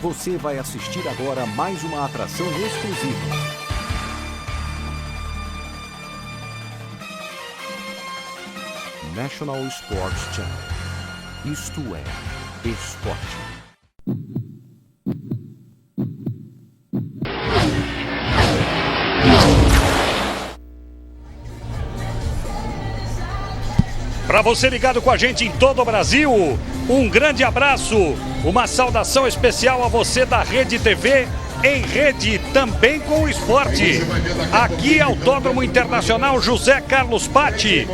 Você vai assistir agora mais uma atração exclusiva. National Sports Channel. Isto é esporte. Para você ligado com a gente em todo o Brasil, um grande abraço, uma saudação especial a você da Rede TV, em rede também com o esporte. Aqui Autódromo Internacional José Carlos Patti,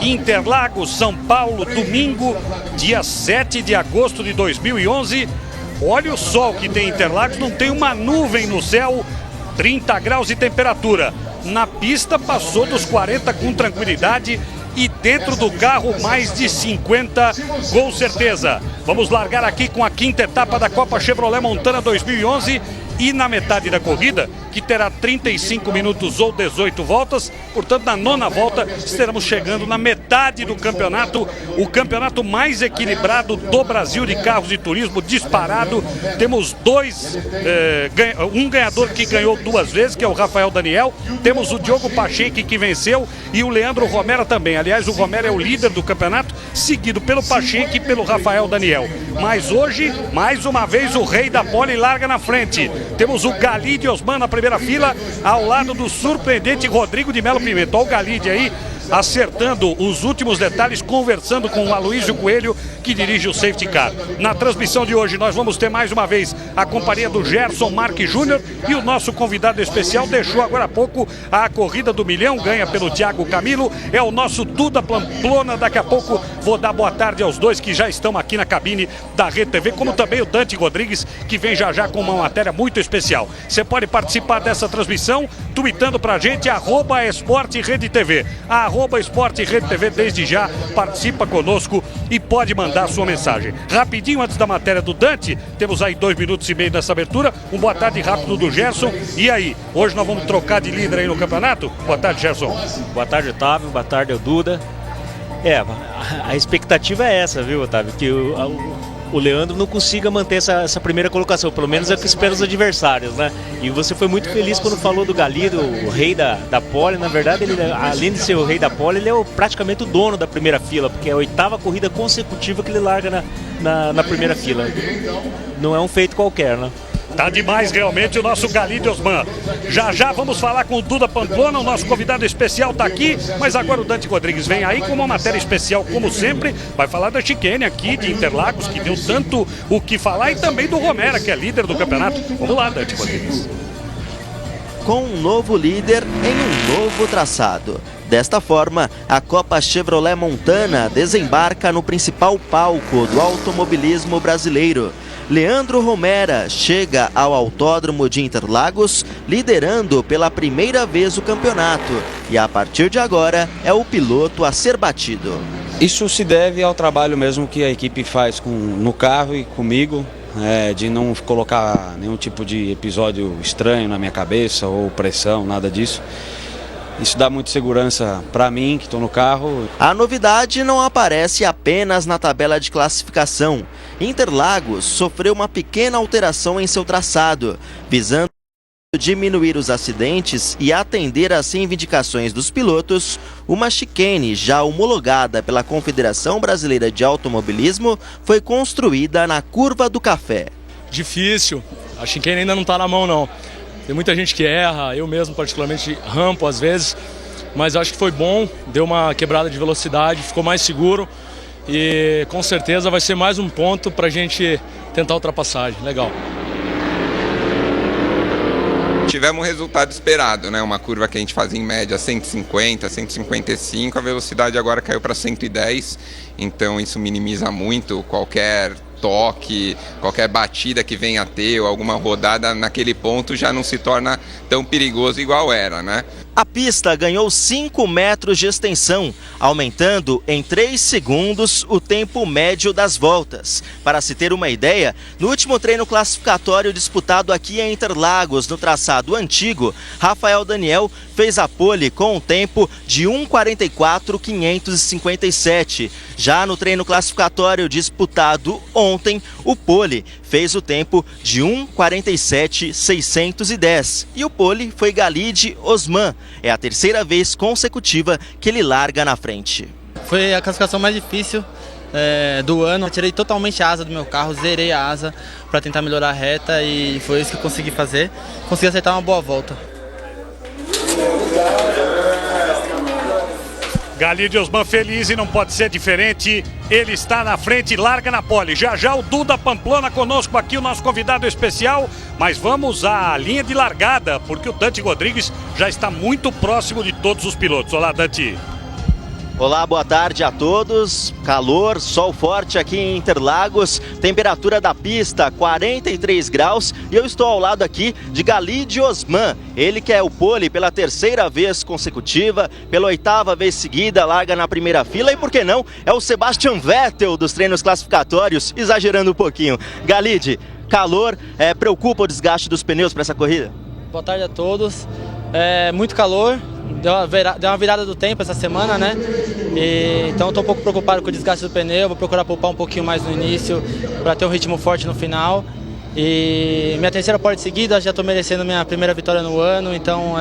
Interlagos, São Paulo, domingo, dia 7 de agosto de 2011. Olha o sol que tem em Interlagos, não tem uma nuvem no céu, 30 graus de temperatura. Na pista passou dos 40 com tranquilidade. E dentro do carro mais de 50 com certeza. Vamos largar aqui com a quinta etapa da Copa Chevrolet Montana 2011 e na metade da corrida, que terá 35 minutos ou 18 voltas, portanto na nona volta estaremos chegando na metade do campeonato, o campeonato mais equilibrado do Brasil de carros de turismo disparado. Temos um ganhador que ganhou duas vezes, que é o Rafael Daniel, temos o Diogo Pacheco que venceu e o Leandro Romera também. Aliás, o Romera é o líder do campeonato, seguido pelo Pacheco e pelo Rafael Daniel. Mas hoje, mais uma vez, o rei da pole larga na frente. Temos o Galide Osman na primeira fila, ao lado do surpreendente Rodrigo de Melo Pimenta. Olha o Galide aí, acertando os últimos detalhes, conversando com o Aloysio Coelho, que dirige o safety car. Na transmissão de hoje nós vamos ter mais uma vez a companhia do Gerson Marques Júnior e o nosso convidado especial deixou agora há pouco a corrida do milhão, ganha pelo Thiago Camilo, é o nosso Duda Pamplona. Daqui a pouco vou dar boa tarde aos dois que já estão aqui na cabine da Rede TV, como também o Dante Rodrigues, que vem já já com uma matéria muito especial. Você pode participar dessa transmissão tweetando pra gente @esporte-rede-tv, @esporte-rede-tv. Desde já participa conosco e pode mandar a sua mensagem. Rapidinho, antes da matéria do Dante, temos aí 2 minutos e meio nessa abertura, um boa tarde rápido do Gerson. E aí, hoje nós vamos trocar de líder aí no campeonato? Boa tarde, Gerson. Boa tarde, Otávio, boa tarde, Duda. A expectativa é essa, viu, Otávio, que o Leandro não consiga manter essa primeira colocação, pelo menos é o que esperam os adversários, né? E você foi muito feliz quando falou do Galido, o rei da pole. Na verdade, ele, além de ser o rei da pole, ele é praticamente o dono da primeira fila, porque é a 8ª corrida consecutiva que ele larga na primeira fila. Não é um feito qualquer, né? Tá demais realmente o nosso Galide Osman. Já já vamos falar com o Duda Pamplona, o nosso convidado especial tá aqui, mas agora o Dante Rodrigues vem aí com uma matéria especial, como sempre, vai falar da chicane aqui de Interlagos, que deu tanto o que falar, e também do Romera, que é líder do campeonato. Vamos lá, Dante Rodrigues. Com um novo líder em um novo traçado. Desta forma, a Copa Chevrolet Montana desembarca no principal palco do automobilismo brasileiro. Leandro Romera chega ao Autódromo de Interlagos, liderando pela primeira vez o campeonato. E a partir de agora, é o piloto a ser batido. Isso se deve ao trabalho mesmo que a equipe faz no carro e comigo, de não colocar nenhum tipo de episódio estranho na minha cabeça ou pressão, nada disso. Isso dá muita segurança para mim, que estou no carro. A novidade não aparece apenas na tabela de classificação. Interlagos sofreu uma pequena alteração em seu traçado, visando diminuir os acidentes e atender às reivindicações dos pilotos. Uma chicane já homologada pela Confederação Brasileira de Automobilismo foi construída na Curva do Café. Difícil, a chicane ainda não está na mão não. Tem muita gente que erra, eu mesmo particularmente rampo às vezes, mas acho que foi bom, deu uma quebrada de velocidade, ficou mais seguro e com certeza vai ser mais um ponto para a gente tentar ultrapassagem. Legal. Tivemos um resultado esperado, né? Uma curva que a gente fazia em média 150, 155, a velocidade agora caiu para 110, então isso minimiza muito qualquer toque, qualquer batida que venha a ter ou alguma rodada naquele ponto já não se torna tão perigoso igual era, né? A pista ganhou 5 metros de extensão, aumentando em 3 segundos o tempo médio das voltas. Para se ter uma ideia, no último treino classificatório disputado aqui em Interlagos, no traçado antigo, Rafael Daniel fez a pole com um tempo de 1:44.557. Já no treino classificatório disputado ontem, o pole fez o tempo de 1:47.610. E o pole foi Galide Osman. É a terceira vez consecutiva que ele larga na frente. Foi a classificação mais difícil do ano. Eu tirei totalmente a asa do meu carro, zerei a asa para tentar melhorar a reta e foi isso que eu consegui fazer. Consegui acertar uma boa volta. Galide Osman feliz e não pode ser diferente. Ele está na frente, larga na pole. Já já o Duda Pamplona conosco aqui, o nosso convidado especial. Mas vamos à linha de largada, porque o Dante Rodrigues já está muito próximo de todos os pilotos. Olá, Dante. Olá, boa tarde a todos. Calor, sol forte aqui em Interlagos, temperatura da pista 43 graus e eu estou ao lado aqui de Galide Osman. Ele que é o pole pela terceira vez consecutiva, pela 8ª vez seguida, larga na primeira fila e por que não, é o Sebastian Vettel dos treinos classificatórios, exagerando um pouquinho. Galide, calor, preocupa o desgaste dos pneus para essa corrida? Boa tarde a todos. Muito calor. Deu uma virada do tempo essa semana, né? Então estou um pouco preocupado com o desgaste do pneu. Vou procurar poupar um pouquinho mais no início para ter um ritmo forte no final. E minha terceira pole de seguida, já estou merecendo minha primeira vitória no ano, então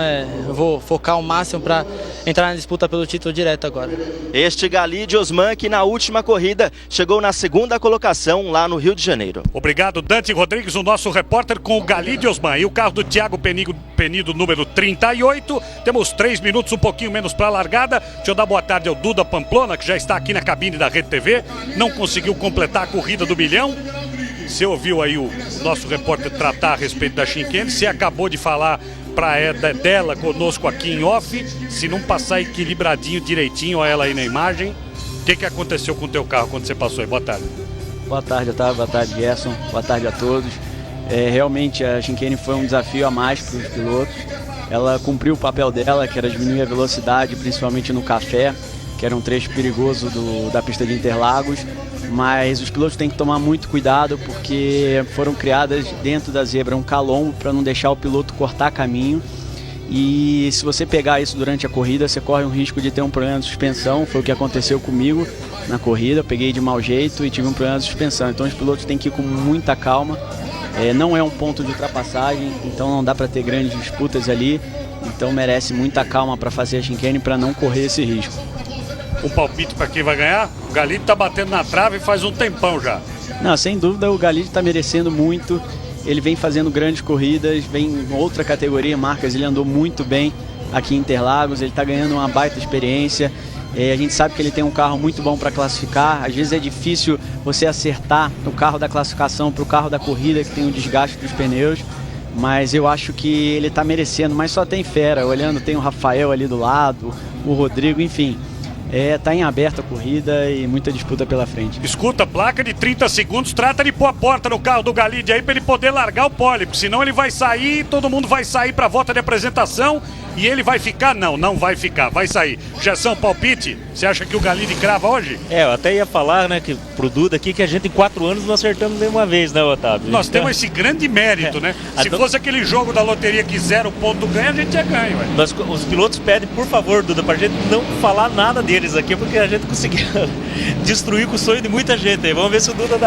eu vou focar ao máximo para entrar na disputa pelo título direto agora. Este Galide Osman que na última corrida chegou na 2ª colocação lá no Rio de Janeiro. Obrigado, Dante Rodrigues, o nosso repórter com o Galide Osman. E o carro do Thiago Penido, número 38. Temos 3 minutos, um pouquinho menos para a largada. Deixa eu dar boa tarde ao Duda Pamplona, que já está aqui na cabine da Rede TV. Não conseguiu completar a corrida do milhão. Você ouviu aí o nosso repórter tratar a respeito da Shinken, você acabou de falar dela conosco aqui em off, se não passar equilibradinho, direitinho, olha ela aí na imagem, o que aconteceu com o teu carro quando você passou aí? Boa tarde. Boa tarde, Otávio, boa tarde, Gerson, boa tarde a todos. Realmente a Shinken foi um desafio a mais para os pilotos, ela cumpriu o papel dela, que era diminuir a velocidade, principalmente no café, que era um trecho perigoso da pista de Interlagos, mas os pilotos têm que tomar muito cuidado porque foram criadas dentro da zebra um calombo para não deixar o piloto cortar caminho e se você pegar isso durante a corrida você corre um risco de ter um problema de suspensão, foi o que aconteceu comigo na corrida, eu peguei de mau jeito e tive um problema de suspensão, então os pilotos têm que ir com muita calma, não é um ponto de ultrapassagem, então não dá para ter grandes disputas ali, então merece muita calma para fazer a Shinken para não correr esse risco. O palpite para quem vai ganhar? O Galide está batendo na trave faz um tempão já. Não, sem dúvida o Galide está merecendo muito. Ele vem fazendo grandes corridas, vem em outra categoria, marcas, ele andou muito bem aqui em Interlagos, ele está ganhando uma baita experiência. A gente sabe que ele tem um carro muito bom para classificar, às vezes é difícil você acertar o carro da classificação para o carro da corrida, que tem o desgaste dos pneus. Mas eu acho que ele está merecendo, mas só tem fera, olhando, tem o Rafael ali do lado, o Rodrigo, enfim. Tá em aberta a corrida e muita disputa pela frente. Escuta, placa de 30 segundos, trata de pôr a porta no carro do Galide aí para ele poder largar o pole, porque senão ele vai sair, todo mundo vai sair para a volta de apresentação e ele vai ficar? Não vai ficar, vai sair. Gerson, palpite, você acha que o Galide crava hoje? Eu até ia falar, né, que pro Duda aqui que a gente em 4 anos não acertamos nenhuma vez, né, Otávio? Nós temos esse grande mérito, né? Se fosse aquele jogo da loteria que 0 ponto ganha, a gente já ganha, ué. Os pilotos pedem, por favor, Duda, pra gente não falar nada deles aqui, porque a gente conseguiu destruir com o sonho de muita gente. Vamos ver se o Duda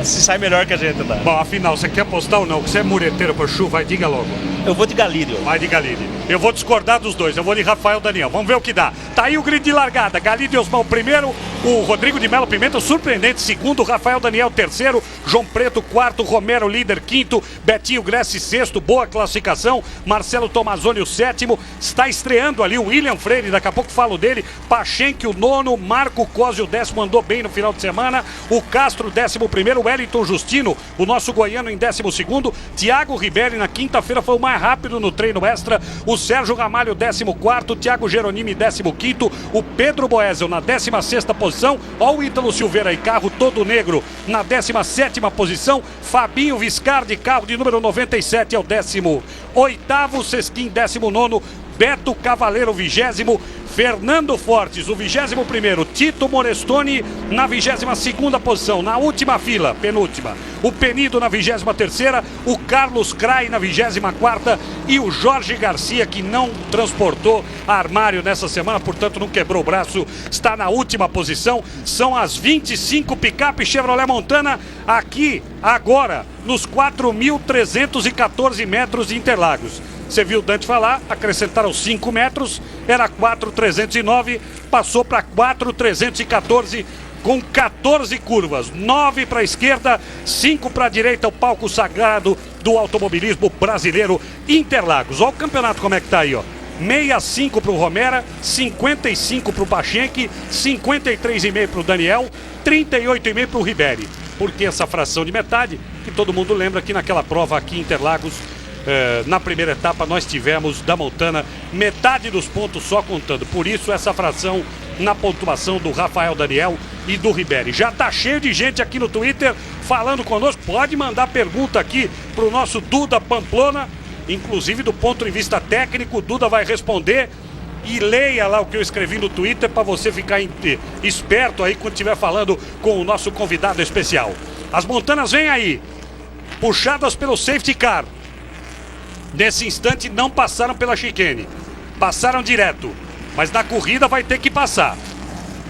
se sai melhor que a gente, tá? Bom, afinal, você quer apostar ou não? Você é mureteiro por chuva, vai, diga logo. Eu vou de Galide. Vai de Galide. Eu vou discordar dos dois, eu vou de Rafael Daniel. Vamos ver o que dá. Tá aí o grid de largada. Galide Osman primeiro, o Rodrigo de Melo Pimenta, surpreendente, segundo, Rafael Daniel terceiro, João Preto quarto, Romero líder quinto, Betinho Gressi sexto, boa classificação, Marcelo Tomazoni o sétimo, está estreando ali o William Freire, daqui a pouco falo dele, Pachenque o nono, Marco Cosi o 10º, andou bem no final de semana, o Castro 11º, o Wellington Justino, o nosso goiano em 12º, Thiago Ribelli na quinta-feira foi o mais rápido no treino extra, o Sérgio Ramalho 14º, o Thiago Geronimi 15º, o Pedro Boesel na 16ª posição, ó o Ítalo Silveira e carro todo negro na 17ª posição, Fabinho Viscardi, carro de número 97 é o 18º, Sesquim 19º, Beto Cavaleiro, 20º. Fernando Fortes, o 21º. Tito Morestoni na 22ª posição. Na última fila, penúltima, o Penido na 23ª. O Carlos Crai na 24ª. E o Jorge Garcia, que não transportou armário nessa semana, portanto não quebrou o braço, está na última posição. São as 25 picape Chevrolet Montana aqui, agora, nos 4.314 metros de Interlagos. Você viu o Dante falar, acrescentaram 5 metros, era 4.309, passou para 4.314 com 14 curvas, 9 para a esquerda, 5 para a direita, o palco sagrado do automobilismo brasileiro, Interlagos. Olha o campeonato como é que tá aí, ó. 65 para o Romera, 55 para o Pachenque, 53,5 para o Daniel, 38,5 para o Riberi. Por que essa fração de metade? Que todo mundo lembra que naquela prova aqui em Interlagos, na primeira etapa nós tivemos da Montana metade dos pontos só contando. Por isso essa fração na pontuação do Rafael Daniel e do Riberi. Já tá cheio de gente aqui no Twitter falando conosco. Pode mandar pergunta aqui pro nosso Duda Pamplona, inclusive do ponto de vista técnico. O Duda vai responder. E leia lá o que eu escrevi no Twitter para você ficar esperto aí quando estiver falando com o nosso convidado especial. As Montanas vêm aí, puxadas pelo safety car. Nesse instante não passaram pela chicane, passaram direto, mas na corrida vai ter que passar.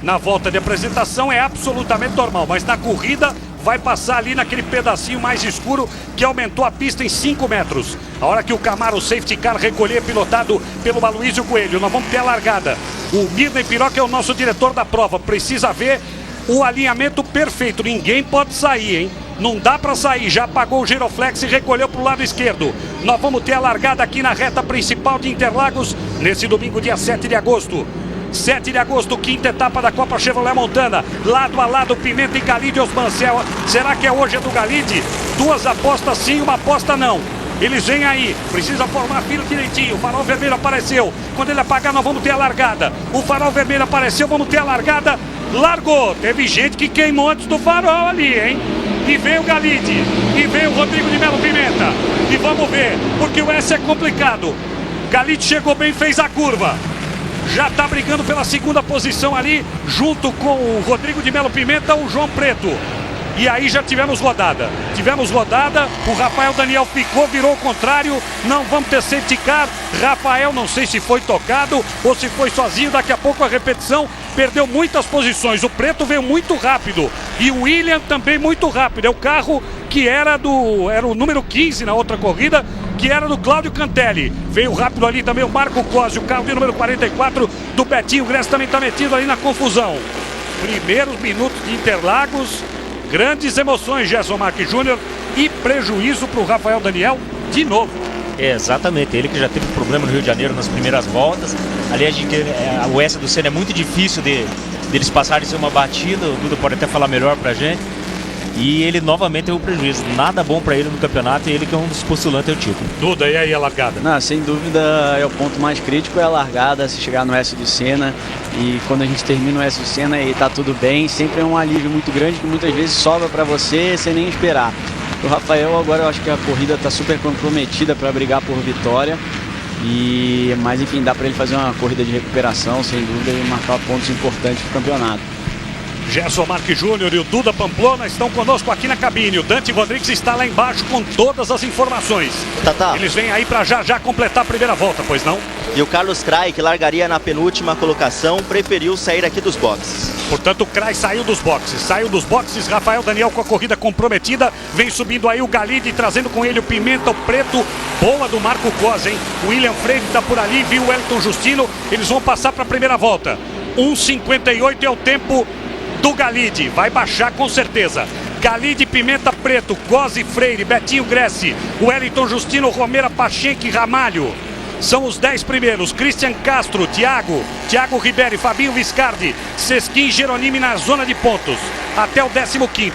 Na volta de apresentação é absolutamente normal, mas na corrida vai passar ali naquele pedacinho mais escuro que aumentou a pista em 5 metros. A hora que o Camaro Safety Car recolher, pilotado pelo Aloysio Coelho, nós vamos ter a largada. O Mirney Piroca é o nosso diretor da prova, precisa ver o alinhamento perfeito, ninguém pode sair, hein? Não dá para sair, já apagou o giroflex e recolheu para o lado esquerdo. Nós vamos ter a largada aqui na reta principal de Interlagos, nesse domingo, dia 7 de agosto. 7 de agosto, quinta etapa da Copa Chevrolet Montana. Lado a lado, Pimenta e Galide Osmancel. Será que é hoje a do Galide? 2 apostas sim, 1 aposta não. Eles vêm aí, precisa formar a fila direitinho. O farol vermelho apareceu. Quando ele apagar, nós vamos ter a largada. O farol vermelho apareceu, vamos ter a largada. Largou. Teve gente que queimou antes do farol ali, hein? E veio o Galide, e veio o Rodrigo de Melo Pimenta. E vamos ver, porque o S é complicado. Galide chegou bem, fez a curva. Já está brigando pela segunda posição ali, junto com o Rodrigo de Melo Pimenta, o João Preto. E aí já tivemos rodada. O Rafael Daniel ficou, virou o contrário. Não vamos ter safety car. Rafael, não sei se foi tocado ou se foi sozinho. Daqui a pouco a repetição. Perdeu muitas posições. O Preto veio muito rápido. E o William também muito rápido. É o carro que era o número 15 na outra corrida, que era do Cláudio Cantelli. Veio rápido ali também o Marco Cosi, o carro de número 44 do Betinho Gressi também está metido ali na confusão. Primeiros minutos de Interlagos. Grandes emoções, Gerson Marques Júnior, e prejuízo para o Rafael Daniel de novo. Exatamente, ele que já teve problema no Rio de Janeiro nas primeiras voltas. Aliás, o S do Senna é muito difícil deles passarem sem uma batida. O Duda pode até falar melhor pra gente. E ele novamente teve um prejuízo. Nada bom para ele no campeonato, e ele que é um dos postulantes ao título. Duda, e aí a largada? Não, sem dúvida é o ponto mais crítico, é a largada, se chegar no S do Senna. E quando a gente termina o S do Senna e tá tudo bem, sempre é um alívio muito grande que muitas vezes sobra para você sem nem esperar. O Rafael agora, eu acho que a corrida tá super comprometida para brigar por vitória. Mas enfim, dá para ele fazer uma corrida de recuperação, sem dúvida, e marcar pontos importantes pro campeonato. Gerson Marques Júnior e o Duda Pamplona estão conosco aqui na cabine. O Dante Rodrigues está lá embaixo com todas as informações. Eles vêm aí para já completar a primeira volta, pois não? E o Carlos Crai, que largaria na penúltima colocação, preferiu sair aqui dos boxes. Portanto, o Crai saiu dos boxes. Rafael Daniel com a corrida comprometida. Vem subindo aí o Galide, trazendo com ele o Pimenta, o Preto. Boa do Marco Cosi, hein? O William Freire está por ali, viu o Elton Justino. Eles vão passar para a primeira volta. 1,58 é o tempo do Galide, vai baixar com certeza. Galide, Pimenta, Preto, Cosi, Freire, Betinho Gressi, Wellington Justino, Romera, Pachenque, Ramalho. São os 10 primeiros. Christian Castro, Thiago Riberi, Fabinho Viscardi, Sesquim, Geronimi na zona de pontos. Até o 15º.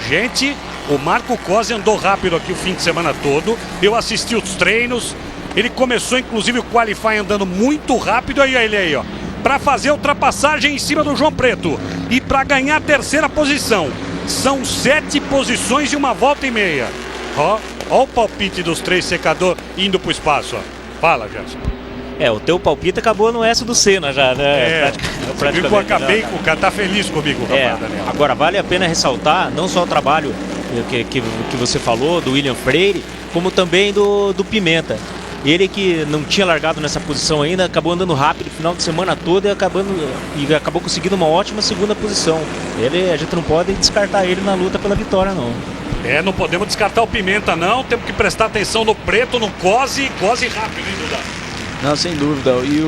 Gente, o Marco Cosi andou rápido aqui o fim de semana todo. Eu assisti os treinos. Ele começou inclusive o qualify andando muito rápido. Aí ele aí, ó, para fazer a ultrapassagem em cima do João Preto e para ganhar a terceira posição. São 7 posições e 1 volta e meia. Ó o palpite dos 3 secadores indo para o espaço. Ó. Fala, Gerson. O teu palpite acabou no S do Senna já, né? Você viu que eu acabei com o cara, tá feliz comigo, rapaz, Daniel. Agora vale a pena ressaltar não só o trabalho que você falou, do William Freire, como também do Pimenta. Ele que não tinha largado nessa posição ainda, acabou andando rápido o final de semana todo e acabou conseguindo uma ótima segunda posição. A gente não pode descartar ele na luta pela vitória, não. Não podemos descartar o Pimenta, não. Temos que prestar atenção no Preto, no Cosi rápido, hein, Duda? Não, sem dúvida. E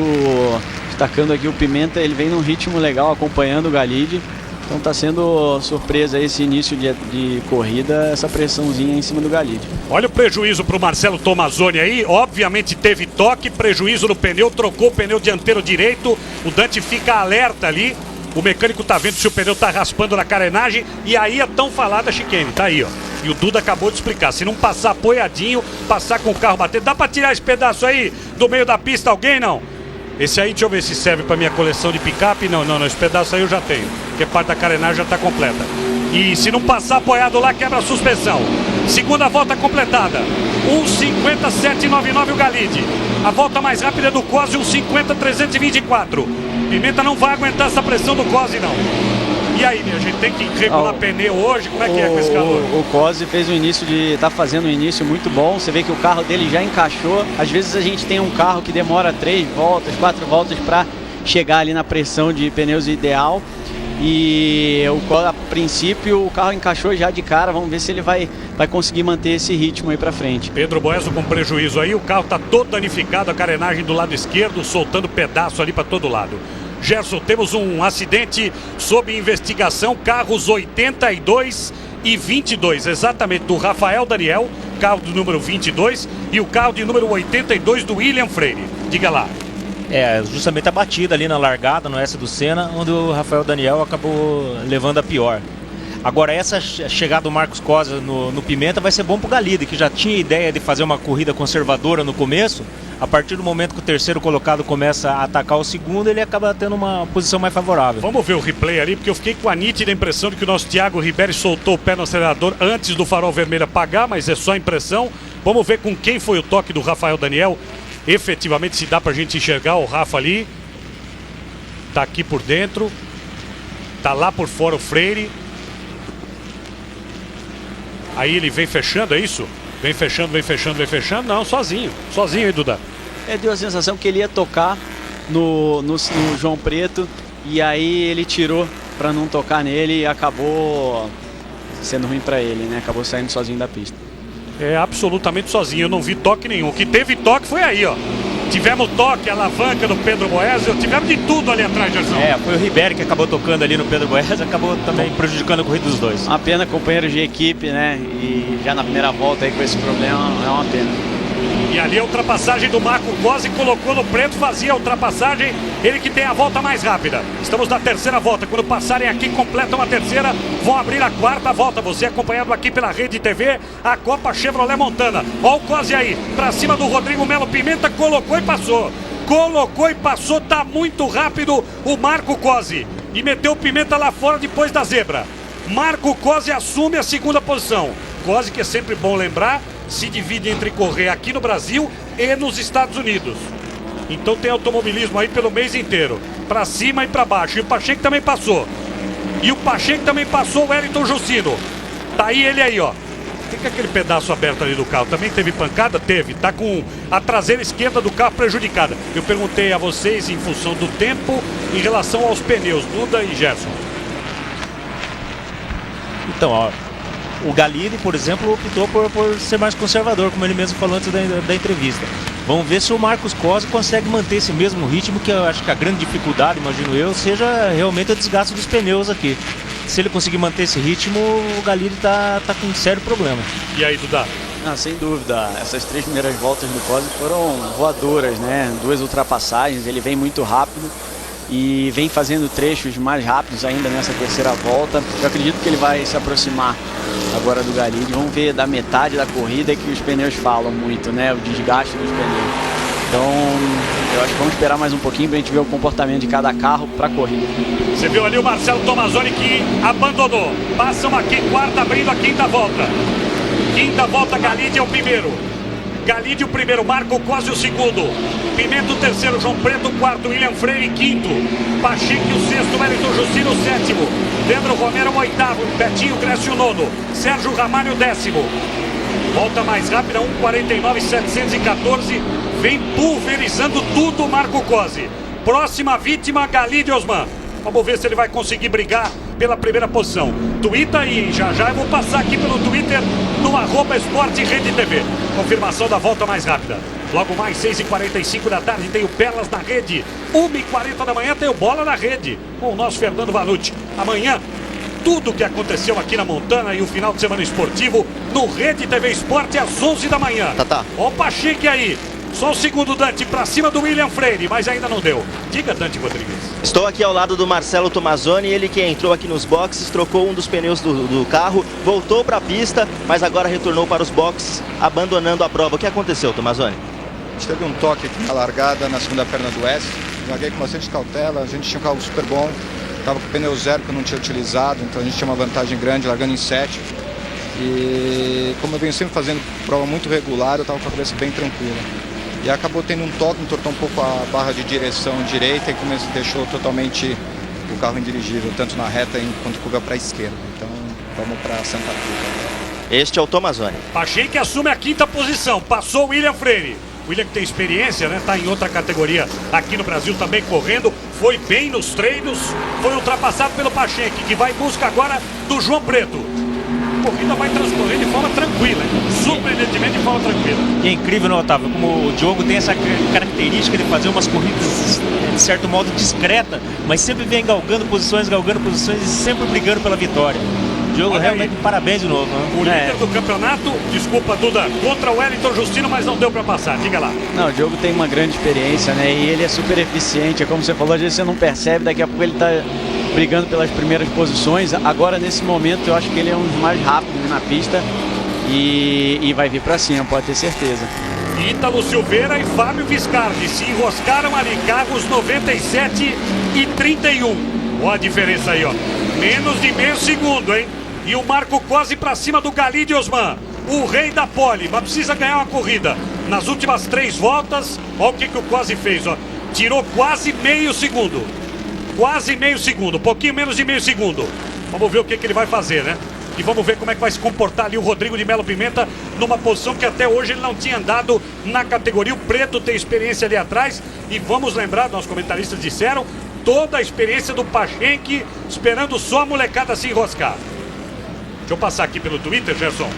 destacando aqui o Pimenta, ele vem num ritmo legal, acompanhando o Galide. Então tá sendo surpresa esse início de corrida, essa pressãozinha em cima do Galide. Olha o prejuízo pro Marcelo Tomazoni aí, obviamente teve toque, prejuízo no pneu, trocou o pneu dianteiro direito, o Dante fica alerta ali, o mecânico tá vendo se o pneu tá raspando na carenagem e aí a tão falada chicane, tá aí ó. E o Duda acabou de explicar, se não passar apoiadinho, passar com o carro batendo, dá pra tirar esse pedaço aí do meio da pista alguém não? Esse aí, deixa eu ver se serve pra minha coleção de picape. Não, esse pedaço aí eu já tenho, porque parte da carenagem já tá completa. E se não passar apoiado lá, quebra a suspensão. Segunda volta completada, 1:50.799 o Galide. A volta mais rápida é do Cosi, 1:50.324. Pimenta não vai aguentar essa pressão do Cosi, não. E aí, a gente tem que regular pneu hoje? Como é que é com esse calor? O Cosi fez tá fazendo um início muito bom. Você vê que o carro dele já encaixou. Às vezes a gente tem um carro que demora 3 voltas, 4 voltas para chegar ali na pressão de pneus ideal. E a princípio o carro encaixou já de cara. Vamos ver se ele vai conseguir manter esse ritmo aí para frente. Pedro Boeso com prejuízo aí. O carro tá todo danificado, a carenagem do lado esquerdo, soltando pedaço ali para todo lado. Gerson, temos um acidente sob investigação, carros 82 e 22, exatamente, do Rafael Daniel, carro do número 22, e o carro de número 82 do William Freire. Diga lá. Justamente a batida ali na largada, no S do Senna, onde o Rafael Daniel acabou levando a pior. Agora, essa chegada do Marcos Cosi no Pimenta vai ser bom pro Galide, que já tinha ideia de fazer uma corrida conservadora no começo. A partir do momento que o terceiro colocado começa a atacar o segundo, ele acaba tendo uma posição mais favorável. Vamos ver o replay ali, porque eu fiquei com a nítida impressão de que o nosso Thiago Riberi soltou o pé no acelerador antes do farol vermelho apagar, mas é só impressão. Vamos ver com quem foi o toque do Rafael Daniel. Efetivamente, se dá pra gente enxergar o Rafa ali. Tá aqui por dentro. Tá lá por fora o Freire. Aí ele vem fechando, é isso? Vem fechando. Não, sozinho, hein, Duda? Deu a sensação que ele ia tocar no João Preto e aí ele tirou para não tocar nele e acabou sendo ruim para ele, né? Acabou saindo sozinho da pista. Absolutamente sozinho, eu não vi toque nenhum. O que teve toque foi aí, ó. Tivemos toque, alavanca no Pedro Boeso, tivemos de tudo ali atrás, Gerson. Foi o Riberi que acabou tocando ali no Pedro Boeso, acabou também prejudicando a corrida dos dois. Uma pena, companheiro de equipe, né? E já na primeira volta aí com esse problema, é uma pena. E ali a ultrapassagem do Marco Cosi, colocou no Preto, fazia a ultrapassagem, ele que tem a volta mais rápida. Estamos na terceira volta, quando passarem aqui, completam a terceira, vão abrir a quarta volta. Você acompanhado aqui pela Rede TV, a Copa Chevrolet Montana. Olha o Cosi aí, pra cima do Rodrigo Melo Pimenta, colocou e passou, tá muito rápido o Marco Cosi. E meteu o Pimenta lá fora depois da zebra. Marco Cosi assume a segunda posição. Cosi, que é sempre bom lembrar, se divide entre correr aqui no Brasil e nos Estados Unidos. Então tem automobilismo aí pelo mês inteiro, para cima e para baixo. E o Pacheco também passou. O Wellington Jucino. Tá aí ele aí, ó. Tem que aquele pedaço aberto ali do carro. Também teve pancada? Teve. Tá com a traseira esquerda do carro prejudicada. Eu perguntei a vocês em função do tempo, em relação aos pneus, Duda e Gerson. Então, ó, o Galide, por exemplo, optou por ser mais conservador, como ele mesmo falou antes da entrevista. Vamos ver se o Marcos Cosi consegue manter esse mesmo ritmo, que eu acho que a grande dificuldade, imagino eu, seja realmente o desgaste dos pneus aqui. Se ele conseguir manter esse ritmo, o Galide tá com um sério problema. E aí, Duda? Sem dúvida, essas 3 primeiras voltas do Cosi foram voadoras, né? 2 ultrapassagens, ele vem muito rápido e vem fazendo trechos mais rápidos ainda nessa terceira volta. Eu acredito que ele vai se aproximar agora do Galide. Vamos ver da metade da corrida, que os pneus falam muito, né? O desgaste dos pneus. Então, eu acho que vamos esperar mais um pouquinho pra gente ver o comportamento de cada carro pra corrida. Você viu ali o Marcelo Tomazoni que abandonou. Passam aqui, quarta, abrindo a quinta volta. Quinta volta, Galide é o primeiro. Galide o primeiro, Marco Cosi o segundo. Pimenta o terceiro, João Preto o quarto, William Freire quinto. Pacheco o sexto, Wellington Justino o sétimo. Leandro Romero o oitavo, Betinho Grécio o nono. Sérgio Ramalho o décimo. Volta mais rápida, 1:49.714. Vem pulverizando tudo o Marco Cosi. Próxima vítima, Galide Osman. Vamos ver se ele vai conseguir brigar pela primeira posição. Twitter aí, já eu vou passar aqui pelo Twitter no @esporte-rede-tv. Confirmação da volta mais rápida. Logo mais, 6h45 da tarde, tem o Perlas na rede. 1h40 da manhã tem o Bola na rede, com o nosso Fernando Vanucci. Amanhã, tudo o que aconteceu aqui na Montana e o final de semana esportivo no Rede TV Esporte às 11 da manhã. Ó o Pacheco aí. Só o segundo, Dante, pra cima do William Freire, mas ainda não deu. Diga, Dante Rodrigues. Estou aqui ao lado do Marcelo Tomazoni, ele que entrou aqui nos boxes, trocou um dos pneus do carro, voltou para a pista, mas agora retornou para os boxes, abandonando a prova. O que aconteceu, Tomazoni? A gente teve um toque aqui na largada, na segunda perna do Oeste. Larguei com bastante cautela, a gente tinha um carro super bom, estava com o pneu zero que eu não tinha utilizado, então a gente tinha uma vantagem grande, largando em 7. E como eu venho sempre fazendo prova muito regular, eu estava com a cabeça bem tranquila. E acabou tendo um toque, entortou um pouco a barra de direção direita e deixou totalmente o carro indirigível, tanto na reta quanto curva para a esquerda. Então vamos para Santa Cruz. Este é o Tomazoni. Pacheco assume a quinta posição, passou o William Freire. William que tem experiência, né? Tá em outra categoria aqui no Brasil também correndo. Foi bem nos treinos, foi ultrapassado pelo Pacheco, que vai em busca agora do João Preto. A corrida vai transcorrer de forma tranquila, hein? Surpreendentemente de forma tranquila. E é incrível, não, Otávio, como o Diogo tem essa característica de fazer umas corridas, de certo modo, discreta, mas sempre vem galgando posições e sempre brigando pela vitória. Diogo, realmente, parabéns de novo. Né? O líder do campeonato, desculpa, Duda, contra o Wellington Justino, mas não deu para passar, diga lá. Não, o Diogo tem uma grande experiência, né? E ele é super eficiente, é como você falou, às vezes você não percebe, daqui a pouco ele está brigando pelas primeiras posições. Agora, nesse momento, eu acho que ele é um dos mais rápidos na pista e vai vir para cima, pode ter certeza. Ítalo Silveira e Fábio Viscardi se enroscaram ali, carros 97 e 31. Olha a diferença aí, ó. Menos de meio segundo, hein? E o Marco Cosi pra cima do Galide Osman, o rei da pole, mas precisa ganhar uma corrida. Nas últimas 3 voltas, olha o que o Cosi fez, ó. Tirou quase meio segundo. Quase meio segundo, pouquinho menos de meio segundo. Vamos ver o que ele vai fazer, né? E vamos ver como é que vai se comportar ali o Rodrigo de Melo Pimenta, numa posição que até hoje ele não tinha andado na categoria. O Preto tem experiência ali atrás. E vamos lembrar, nossos comentaristas disseram, toda a experiência do Pacheco, esperando só a molecada se enroscar. Deixa eu passar aqui pelo Twitter, Gerson.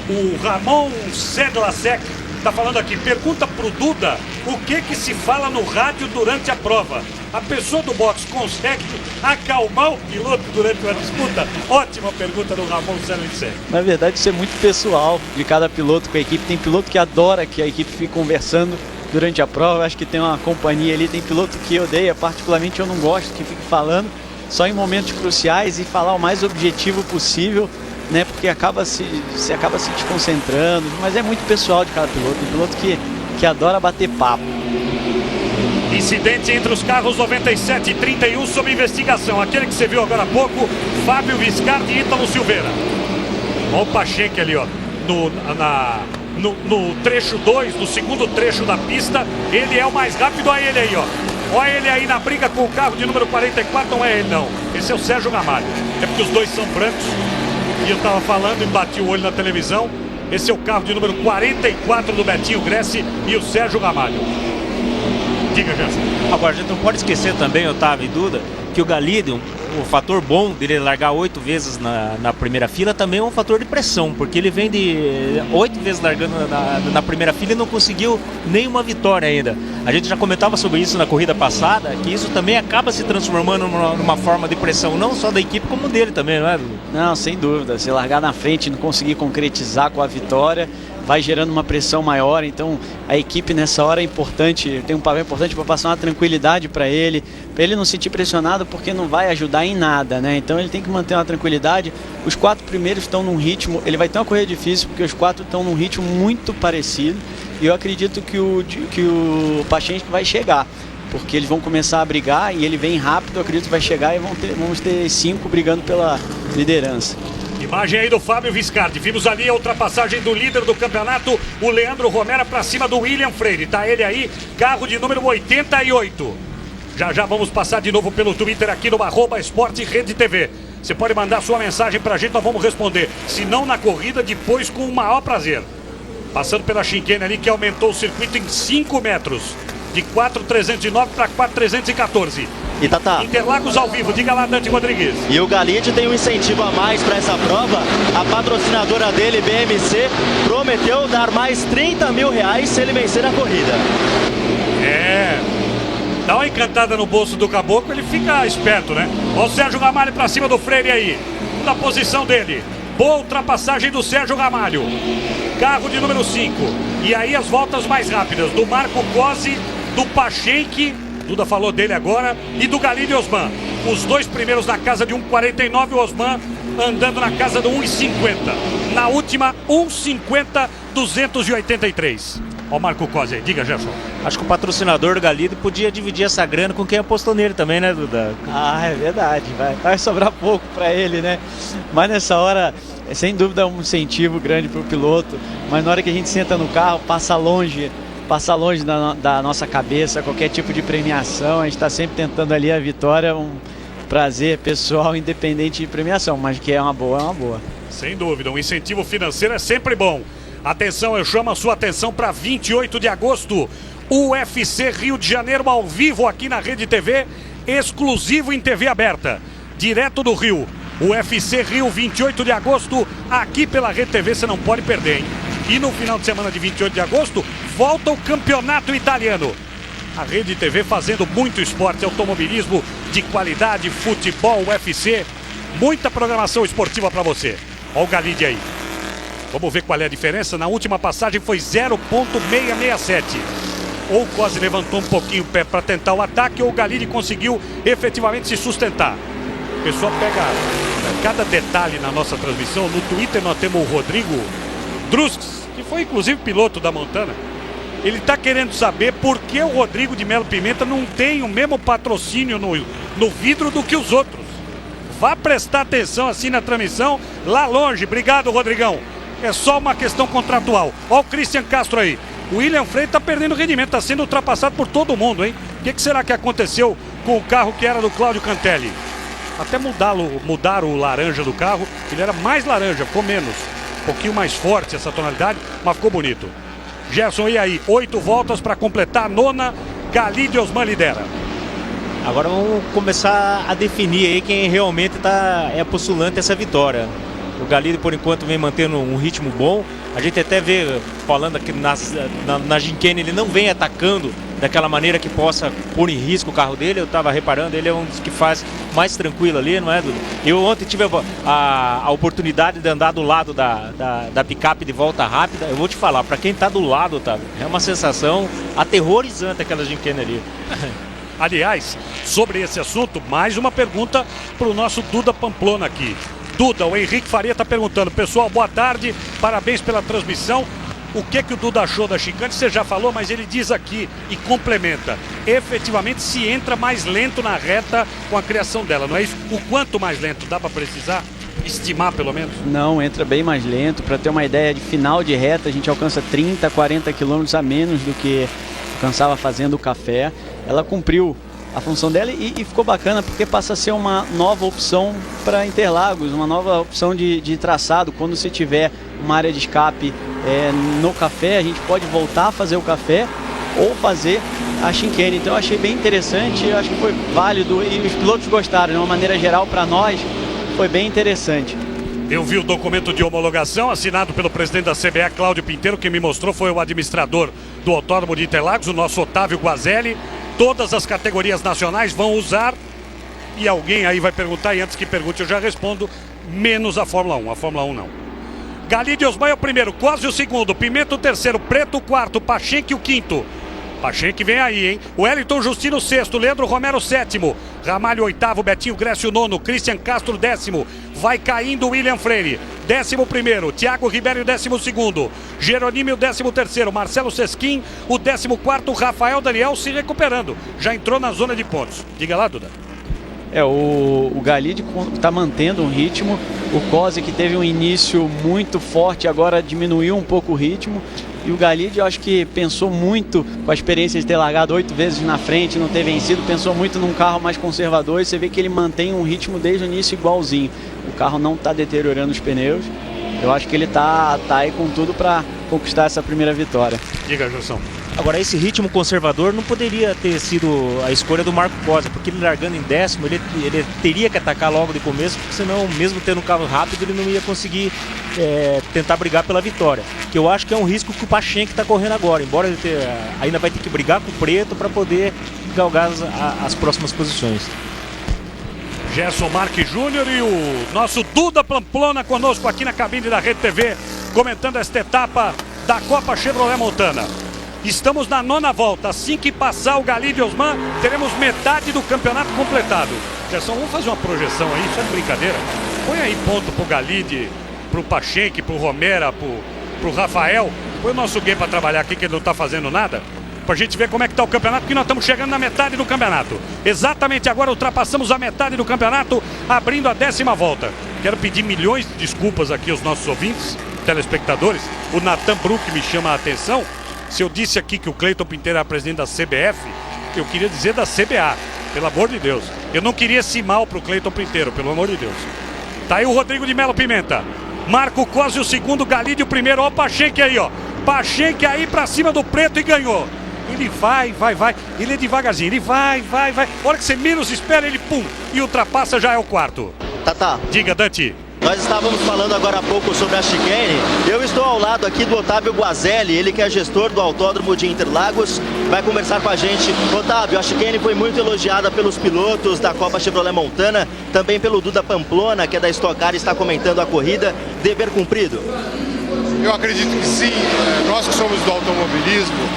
O Ramon Sedlasek está falando aqui, pergunta pro Duda o que se fala no rádio durante a prova. A pessoa do box consegue acalmar o piloto durante a disputa? Ótima pergunta do Ramon Sedlasek. Na verdade, isso é muito pessoal de cada piloto com a equipe. Tem piloto que adora que a equipe fique conversando durante a prova. Acho que tem uma companhia ali, tem piloto que odeia, particularmente eu não gosto que fique falando só em momentos cruciais e falar o mais objetivo possível, né? Porque você acaba se desconcentrando, mas é muito pessoal de cada piloto. Tem piloto que adora bater papo. Incidente entre os carros 97 e 31 sob investigação. Aquele que você viu agora há pouco, Fábio Viscardi e Ítalo Silveira. Olha o Pacheco ali, ó, no trecho 2, no segundo trecho da pista. Ele é o mais rápido, olha ele aí, ó. Olha ele aí na briga com o carro de número 44, não é ele não. Esse é o Sérgio Ramalho. É porque os dois são brancos. E eu tava falando e bati o olho na televisão. Esse é o carro de número 44 do Betinho Gressi e o Sérgio Ramalho. Diga, Gerson. Agora, a gente não pode esquecer também, Otávio e Duda, que o Galide, o fator bom dele largar 8 vezes na primeira fila também é um fator de pressão, porque ele vem de 8 vezes largando na primeira fila e não conseguiu nenhuma vitória ainda. A gente já comentava sobre isso na corrida passada, que isso também acaba se transformando numa forma de pressão, não só da equipe, como dele também, não é, Duda? Não, sem dúvida. Se largar na frente e não conseguir concretizar com a vitória, vai gerando uma pressão maior. Então a equipe nessa hora é importante, tem um papel importante para passar uma tranquilidade para ele não se sentir pressionado, porque não vai ajudar em nada, né? Então ele tem que manter uma tranquilidade. Os 4 primeiros estão num ritmo, ele vai ter uma corrida difícil, porque os 4 estão num ritmo muito parecido, e eu acredito que o Pacheco vai chegar, porque eles vão começar a brigar e ele vem rápido. Eu acredito que vai chegar e vamos ter 5 brigando pela liderança. E Imagem aí do Fábio Viscardi. Vimos ali a ultrapassagem do líder do campeonato, o Leandro Romero, para cima do William Freire. Tá ele aí, carro de número 88. Já vamos passar de novo pelo Twitter aqui no @esporterede.tv. Você pode mandar sua mensagem pra gente, nós vamos responder. Se não na corrida, depois com o maior prazer. Passando pela chicane ali, que aumentou o circuito em 5 metros. De 4.309 para 4.314. E Tatá, Interlagos ao vivo, diga lá, Dante Rodrigues. e o Galide tem um incentivo a mais para essa prova. A patrocinadora dele, BMC, prometeu dar mais 30 mil reais se ele vencer a corrida. Dá uma encantada no bolso do caboclo, ele fica esperto, né? Olha o Sérgio Ramalho pra cima do Freire aí. Na posição dele. Boa ultrapassagem do Sérgio Ramalho. Carro de número 5. E aí as voltas mais rápidas do Marco Cosi, do Pachenque, Duda falou dele agora, e do Galide Osman. Os dois primeiros na casa de 1,49, o Osman andando na casa do 1,50. Na última, 1,50, 283. Ó o Marco Cosi aí, diga, Gerson. Acho que o patrocinador do Galide podia dividir essa grana com quem apostou nele também, né, Duda? Ah, é verdade, vai sobrar pouco para ele, né? Mas nessa hora, sem dúvida, é um incentivo grande para o piloto. Mas na hora que a gente senta no carro, passa longe da nossa cabeça qualquer tipo de premiação. A gente está sempre tentando ali a vitória, um prazer pessoal, independente de premiação, mas que é uma boa, é uma boa. Sem dúvida, um incentivo financeiro é sempre bom. Atenção, eu chamo a sua atenção para 28 de agosto, UFC Rio de Janeiro ao vivo aqui na Rede TV, exclusivo em TV aberta, direto do Rio. UFC Rio, 28 de agosto, aqui pela Rede TV, você não pode perder, hein? E no final de semana de 28 de agosto, volta o campeonato italiano. A Rede TV fazendo muito esporte, automobilismo de qualidade, futebol, UFC, muita programação esportiva para você. Olha o Galide aí. Vamos ver qual é a diferença. Na última passagem foi 0,667. Ou o Cosi levantou um pouquinho o pé para tentar o ataque, ou o Galide conseguiu efetivamente se sustentar. O pessoal pega cada detalhe na nossa transmissão. No Twitter nós temos o Rodrigo Drusques, que foi inclusive piloto da Montana. Ele está querendo saber por que o Rodrigo de Melo Pimenta não tem o mesmo patrocínio no vidro do que os outros. Vá prestar atenção assim na transmissão, lá longe. Obrigado, Rodrigão. É só uma questão contratual. Olha o Christian Castro aí. O William Freire está perdendo rendimento, está sendo ultrapassado por todo mundo, hein? O que será que aconteceu com o carro que era do Cláudio Cantelli? Até mudaram o laranja do carro, ele era mais laranja, ficou menos. Um pouquinho mais forte essa tonalidade, mas ficou bonito. Gerson, e aí? 8 voltas para completar a 9ª, Galide Osman lidera. Agora vamos começar a definir aí quem realmente é postulante essa vitória. O Galide, por enquanto, vem mantendo um ritmo bom. A gente até vê, falando aqui na Gincane, ele não vem atacando daquela maneira que possa pôr em risco o carro dele. Eu estava reparando, ele é um dos que faz mais tranquilo ali, não é, Duda? Eu ontem tive a oportunidade de andar do lado da picape de volta rápida. Eu vou te falar, para quem está do lado, tá, é uma sensação aterrorizante aquela Gincane ali. Aliás, sobre esse assunto, mais uma pergunta para o nosso Duda Pamplona aqui. Duda, o Henrique Faria está perguntando. Pessoal, boa tarde, parabéns pela transmissão. O que o Duda achou da chicane? Você já falou, mas ele diz aqui e complementa. Efetivamente se entra mais lento na reta com a criação dela, não é isso? O quanto mais lento? Dá para precisar? Estimar pelo menos? Não, entra bem mais lento. Para ter uma ideia de final de reta, a gente alcança 30, 40 quilômetros a menos do que alcançava fazendo o café. Ela cumpriu a função dela e ficou bacana porque passa a ser uma nova opção para Interlagos, uma nova opção de traçado. Quando você tiver uma área de escape no café, a gente pode voltar a fazer o café ou fazer a chicane. Então eu achei bem interessante, eu acho que foi válido e os pilotos gostaram. De uma maneira geral, para nós, foi bem interessante. Eu vi o documento de homologação assinado pelo presidente da CBA, Cláudio Pinteiro. Quem me mostrou foi o administrador do Autódromo de Interlagos, o nosso Otávio Guazelli. Todas as categorias nacionais vão usar, e alguém aí vai perguntar, e antes que pergunte eu já respondo, menos a Fórmula 1, a Fórmula 1 não. Galide Osman é o primeiro, Cosi o segundo, Pimenta o terceiro, Preto o quarto, Pachenque o quinto. Pachenque vem aí, hein? Wellington Justino sexto, Leandro Romero sétimo, Ramalho oitavo, Betinho Grécio nono, Christian Castro décimo, vai caindo William Freire, 11º, Thiago Ribeiro 12º, Jeronimo o 13º, Marcelo Sesquim o 14º, Rafael Daniel se recuperando, já entrou na zona de pontos. Diga lá, Duda. O Galide está mantendo um ritmo, o Kosi, que teve um início muito forte, agora diminuiu um pouco o ritmo, e o Galide, eu acho que pensou muito, com a experiência de ter largado 8 vezes na frente, não ter vencido, pensou muito num carro mais conservador, e você vê que ele mantém um ritmo desde o início igualzinho. O carro não está deteriorando os pneus, eu acho que ele tá aí com tudo para conquistar essa primeira vitória. Diga, Gilson. Agora, esse ritmo conservador não poderia ter sido a escolha do Marco Kosi, porque ele largando em 10º, ele teria que atacar logo de começo, porque senão, mesmo tendo um carro rápido, ele não ia conseguir tentar brigar pela vitória. Que eu acho que é um risco que o Pachenk está correndo agora, embora ele ainda vai ter que brigar com o Preto para poder galgar as próximas posições. Gerson Marques Júnior e o nosso Duda Pamplona conosco aqui na cabine da Rede TV, comentando esta etapa da Copa Chevrolet Montana. Estamos na 9ª volta. Assim que passar o Galide Osman, teremos metade do campeonato completado. Gerson, vamos fazer uma projeção aí, isso é brincadeira. Põe aí ponto pro Galide, pro Pachenk, pro Romera, pro Rafael. Põe o nosso Gui para trabalhar aqui, que ele não tá fazendo nada, pra gente ver como é que tá o campeonato, porque nós estamos chegando na metade do campeonato. Exatamente agora ultrapassamos a metade do campeonato, abrindo a 10ª volta. Quero pedir milhões de desculpas aqui aos nossos ouvintes, telespectadores. O Nathan Brook me chama a atenção. Se eu disse aqui que o Cleiton Pinteiro era presidente da CBF, eu queria dizer da CBA, pelo amor de Deus. Eu não queria esse mal pro Cleiton Pinteiro, pelo amor de Deus. Tá aí o Rodrigo de Melo Pimenta. Marco Kosi o segundo, Galide o primeiro. Ó o Pachenk aí, ó. Pachenk aí pra cima do Preto e ganhou. Ele vai. Ele é devagarzinho, ele vai. A hora que você menos espera, ele pum, e ultrapassa, já é o quarto. Tata. Diga, Dante. Nós estávamos falando agora há pouco sobre a chicane. Eu estou ao lado aqui do Otávio Guazelli, ele que é gestor do Autódromo de Interlagos, vai conversar com a gente. Otávio, a chicane foi muito elogiada pelos pilotos da Copa Chevrolet Montana, também pelo Duda Pamplona, que é da Stock Car, está comentando a corrida. Dever cumprido? Eu acredito que sim. Nós que somos do automobilismo,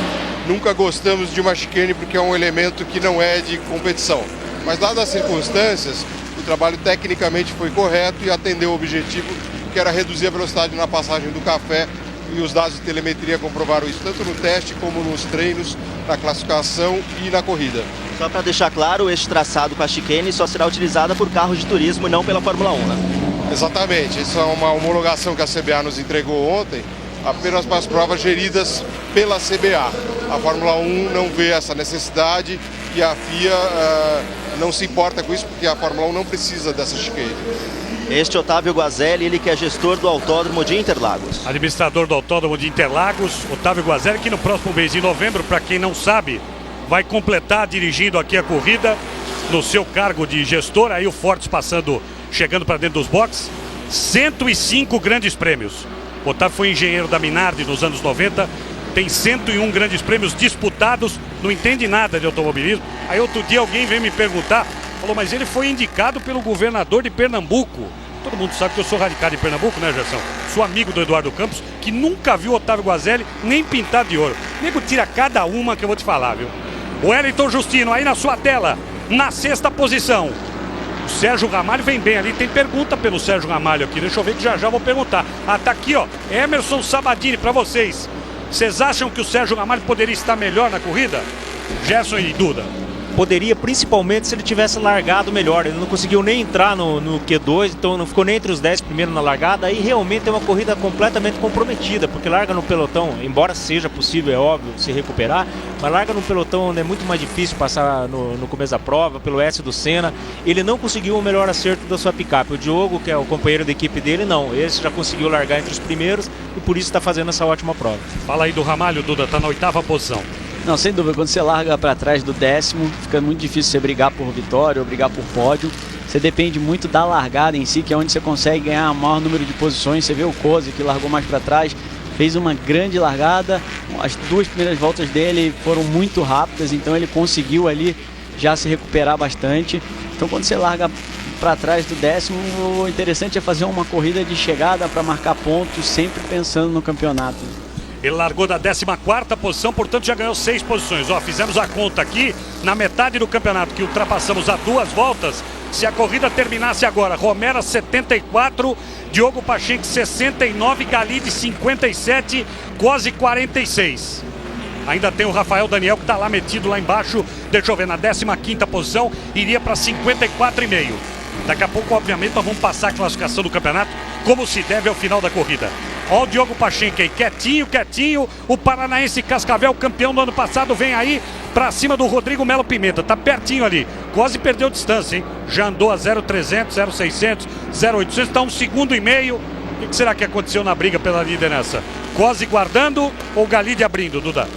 nunca gostamos de uma chicane porque é um elemento que não é de competição. Mas dadas as circunstâncias, o trabalho tecnicamente foi correto e atendeu o objetivo, que era reduzir a velocidade na passagem do café, e os dados de telemetria comprovaram isso tanto no teste como nos treinos, na classificação e na corrida. Só para deixar claro, este traçado com a chicane só será utilizada por carros de turismo e não pela Fórmula 1, né? Exatamente, isso é uma homologação que a CBA nos entregou ontem, apenas para as provas geridas pela CBA. A Fórmula 1 não vê essa necessidade e a FIA não se importa com isso, porque a Fórmula 1 não precisa dessa chicane. Este Otávio Guazelli, ele que é gestor do Autódromo de Interlagos. Administrador do Autódromo de Interlagos, Otávio Guazelli, que no próximo mês de novembro, para quem não sabe, vai completar dirigindo aqui a corrida no seu cargo de gestor. Aí o Fortes chegando para dentro dos boxes. 105 grandes prêmios. O Otávio foi engenheiro da Minardi nos anos 90. Tem 101 grandes prêmios disputados, não entende nada de automobilismo. Aí outro dia alguém veio me perguntar, falou, mas ele foi indicado pelo governador de Pernambuco. Todo mundo sabe que eu sou radicado em Pernambuco, né, Gerson? Sou amigo do Eduardo Campos, que nunca viu o Otávio Guazelli nem pintado de ouro. O nego tira cada uma que eu vou te falar, viu? O Wellington Justino aí na sua tela, na 6ª posição. O Sérgio Ramalho vem bem ali, tem pergunta pelo Sérgio Ramalho aqui, deixa eu ver que já vou perguntar. Ah, tá aqui, ó, Emerson Sabadini para vocês. Vocês acham que o Sérgio Ramalho poderia estar melhor na corrida? Gerson e Duda. Poderia, principalmente se ele tivesse largado melhor. Ele não conseguiu nem entrar no Q2, então não ficou nem entre os 10 primeiros na largada. Aí realmente é uma corrida completamente comprometida, porque larga no pelotão, embora seja possível, é óbvio, se recuperar, mas larga no pelotão onde é muito mais difícil passar no começo da prova, pelo S do Senna. Ele não conseguiu o melhor acerto da sua picape. O Diogo, que é o companheiro da equipe dele, não. Esse já conseguiu largar entre os primeiros e por isso está fazendo essa ótima prova. Fala aí do Ramalho, Duda, está na 8ª posição. Não, sem dúvida, quando você larga para trás do 10º, fica muito difícil você brigar por vitória ou brigar por pódio. Você depende muito da largada em si, que é onde você consegue ganhar o maior número de posições. Você vê o Kosi, que largou mais para trás, fez uma grande largada. As 2 primeiras voltas dele foram muito rápidas, então ele conseguiu ali já se recuperar bastante. Então quando você larga para trás do 10º, o interessante é fazer uma corrida de chegada para marcar pontos, sempre pensando no campeonato. Ele largou da 14ª posição, portanto já ganhou 6 posições. Ó, fizemos a conta aqui, na metade do campeonato, que ultrapassamos a 2 voltas. Se a corrida terminasse agora, Romera 74, Diogo Pachenk 69, Galide 57, Kosi 46. Ainda tem o Rafael Daniel que está lá metido lá embaixo. Deixa eu ver, na 15ª posição, iria para 54,5. Daqui a pouco, obviamente, nós vamos passar a classificação do campeonato como se deve ao final da corrida. Olha o Diogo Pachenque aí, quietinho. O paranaense Cascavel, campeão do ano passado, vem aí para cima do Rodrigo Melo Pimenta. Tá pertinho ali, quase perdeu distância, hein? Já andou a 0,300, 0,600, 0,800, está 1,5 segundos. O que será que aconteceu na briga pela liderança? Cose guardando ou Galide abrindo, Duda?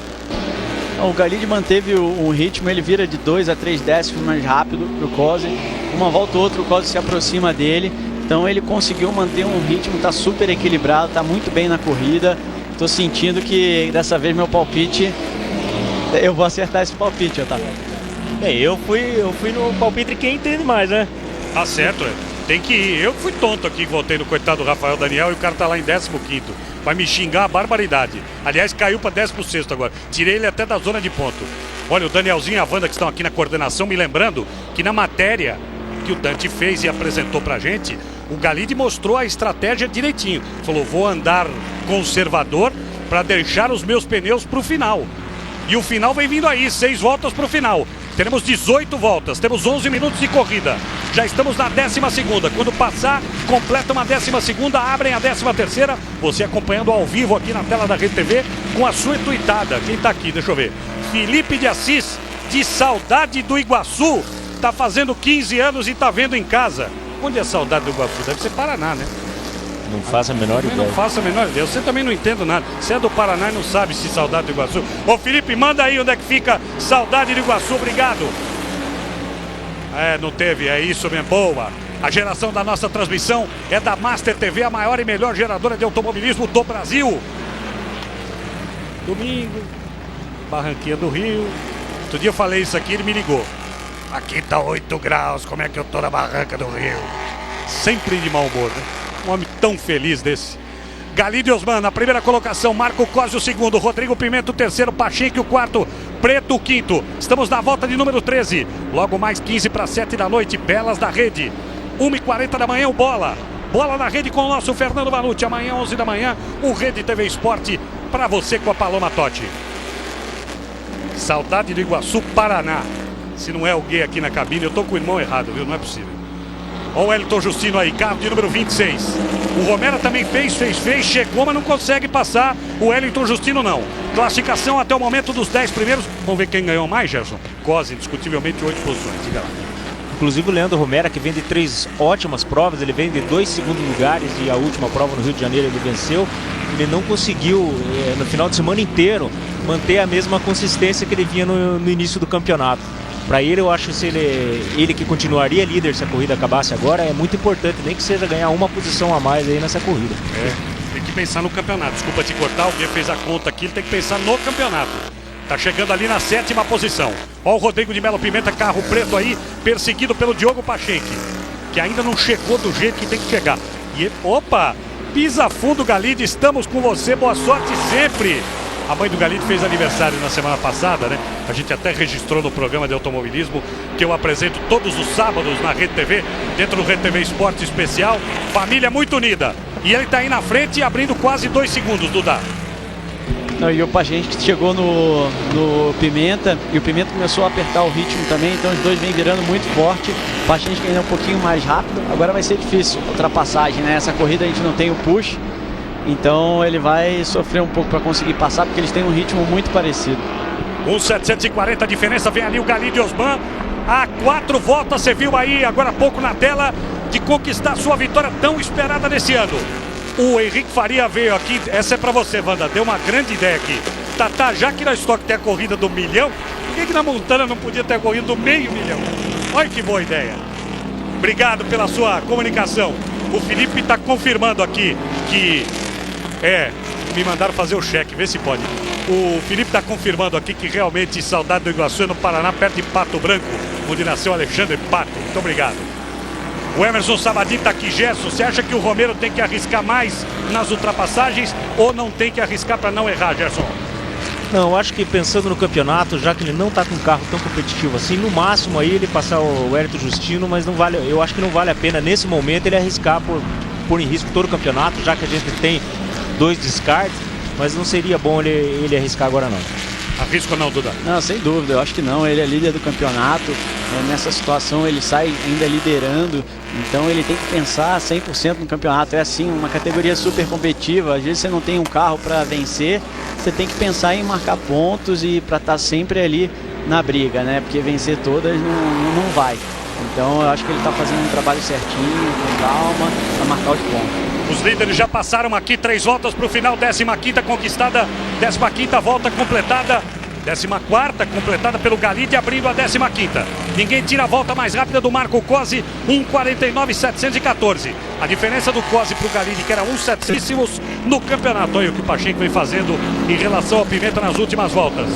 O Galide manteve um ritmo, ele vira de 2 a 3 décimos mais rápido pro Cose. Uma volta ou outra o Cose se aproxima dele. Então ele conseguiu manter um ritmo, tá super equilibrado, tá muito bem na corrida. Tô sentindo que dessa vez meu palpite, eu vou acertar esse palpite, Otávio. Eu fui no palpite de quem entende mais, né? Tá certo, tem que ir. Eu fui tonto aqui, voltei no coitado do Rafael Daniel e o cara tá lá em 15º. Vai me xingar a barbaridade. Aliás, caiu para 16º agora. Tirei ele até da zona de ponto. Olha, o Danielzinho e a Wanda que estão aqui na coordenação, me lembrando que na matéria que o Dante fez e apresentou pra gente, o Galide mostrou a estratégia direitinho. Falou, vou andar conservador para deixar os meus pneus pro final. E o final vem vindo aí, 6 voltas pro final. Teremos 18 voltas, temos 11 minutos de corrida. Já estamos na 12ª. Quando passar, completa uma 12ª, abrem a 13ª. Você acompanhando ao vivo aqui na tela da Rede TV com a sua tuitada. Quem tá aqui? Deixa eu ver. Felipe de Assis, de Saudade do Iguaçu. Tá fazendo 15 anos e tá vendo em casa. Onde é Saudade do Iguaçu? Deve ser Paraná, né? Não faço a menor ideia. Não faço a menor ideia. Você também não entendo nada. Você é do Paraná e não sabe se Saudade do Iguaçu. Ô Felipe, manda aí onde é que fica Saudade do Iguaçu. Obrigado. Não teve. É isso mesmo. Boa. A geração da nossa transmissão é da Master TV, a maior e melhor geradora de automobilismo do Brasil. Domingo, Barranquinha do Rio. Outro dia eu falei isso aqui, ele me ligou. Aqui tá 8 graus, como é que eu tô na Barranca do Rio? Sempre de mau humor, né? Um homem tão feliz desse. Galide Osman na primeira colocação, Marco Cosio o segundo, Rodrigo Pimenta o terceiro, Pachenque o quarto, Preto o quinto. Estamos na volta de número 13. Logo mais 15 para 7 da noite, Belas da Rede. 1h40 da manhã o Bola. Bola na Rede com o nosso Fernando Vanucci. Amanhã 11 da manhã, o Rede TV Esporte para você com a Paloma Totti. Saudade do Iguaçu, Paraná. Se não é alguém aqui na cabine, eu tô com o irmão errado, viu? Não é possível. Olha o Elton Justino aí, carro de número 26. O Romero também fez, chegou, mas não consegue passar. O Wellington Justino não. Classificação até o momento dos 10 primeiros. Vamos ver quem ganhou mais, Gerson? Cose, indiscutivelmente 8 posições. Diga lá. Inclusive o Leandro Romero, que vem de 3 ótimas provas, ele vem de 2 segundos lugares e a última prova no Rio de Janeiro ele venceu. Ele não conseguiu, no final de semana inteiro, manter a mesma consistência que ele vinha no início do campeonato. Para ele, eu acho que se ele que continuaria líder se a corrida acabasse agora, é muito importante, nem que seja ganhar uma posição a mais aí nessa corrida. Tem que pensar no campeonato. Desculpa te cortar, alguém fez a conta aqui, ele tem que pensar no campeonato. Tá chegando ali na 7ª posição. Olha o Rodrigo de Melo Pimenta, carro preto aí, perseguido pelo Diogo Pachenque, que ainda não chegou do jeito que tem que chegar. E opa, pisa fundo Galide, estamos com você, boa sorte sempre. A mãe do Galide fez aniversário na semana passada, né? A gente até registrou no programa de automobilismo que eu apresento todos os sábados na Rede TV, dentro do Rede TV Esporte Especial. Família muito unida. E ele tá aí na frente, abrindo quase 2 segundos, Duda. Não, e o Pachenque chegou no Pimenta, e o Pimenta começou a apertar o ritmo também, então os dois vêm virando muito forte. O Pachenque ainda é um pouquinho mais rápido, agora vai ser difícil a ultrapassagem, né? Essa corrida a gente não tem o push. Então ele vai sofrer um pouco para conseguir passar, porque eles têm um ritmo muito parecido. 1,740 a diferença, vem ali o Galide Osman. Há 4 voltas, você viu aí agora há pouco na tela, de conquistar sua vitória tão esperada nesse ano. O Henrique Faria veio aqui, essa é para você, Wanda, deu uma grande ideia aqui. Tá, já que na Stock tem a corrida do 1 milhão, por que na Montana não podia ter a corrida do meio milhão? Olha que boa ideia. Obrigado pela sua comunicação. O Felipe está confirmando aqui que... me mandaram fazer o cheque, vê se pode. O Felipe está confirmando aqui que realmente Saudade do Iguaçu é no Paraná, perto de Pato Branco, onde nasceu Alexandre Pato. Muito obrigado. O Emerson Sabadin está aqui. Gerson, você acha que o Romero tem que arriscar mais nas ultrapassagens ou não tem que arriscar para não errar, Gerson? Não, eu acho que pensando no campeonato, já que ele não está com um carro tão competitivo assim, no máximo aí ele passar o Wellington Justino, mas não vale, eu acho que não vale a pena nesse momento ele arriscar por em risco todo o campeonato, já que a gente tem 2 descartes, mas não seria bom ele arriscar agora não. Arrisco não, Duda? Não, sem dúvida, eu acho que não. Ele é líder do campeonato, nessa situação ele sai ainda liderando, então ele tem que pensar 100% no campeonato. É assim, uma categoria super competitiva, às vezes você não tem um carro para vencer, você tem que pensar em marcar pontos e para estar sempre ali na briga, né? Porque vencer todas não vai. Então eu acho que ele está fazendo um trabalho certinho, com calma, para marcar os pontos. Os líderes já passaram aqui, 3 voltas para o final, 15ª conquistada, 15ª volta completada, 14ª completada pelo Galide, abrindo a 15ª. Ninguém tira a volta mais rápida do Marco Cosi, 1:49.714. A diferença do Cosi para o Galide, que era 1,700 no campeonato. Olha o que o Pacheco vem fazendo em relação ao Pimenta nas últimas voltas.